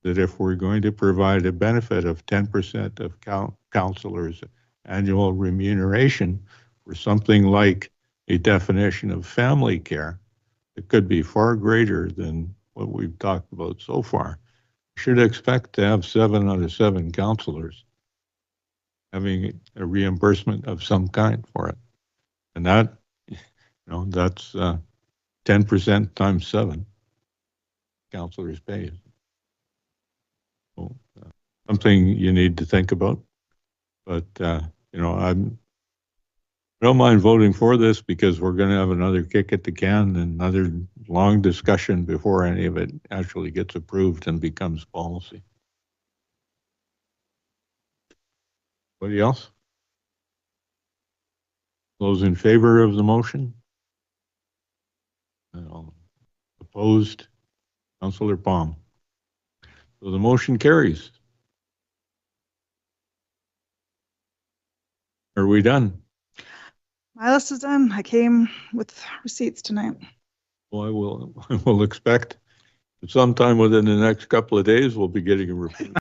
that if we're going to provide a benefit of 10% of councillors' annual remuneration for something like a definition of family care, it could be far greater than what we've talked about so far. Should expect to have 7 out of 7 councillors having a reimbursement of some kind for it. And that, that's 10% times 7 councillors paid. So, something you need to think about. But, I don't mind voting for this because we're going to have another kick at the can and another long discussion before any of it actually gets approved and becomes policy. Anybody else? Those in favor of the motion? Opposed? Councillor Palm. So the motion carries. Are we done? My list is done. I came with receipts tonight. Well, I will expect sometime within the next couple of days, we'll be getting a report.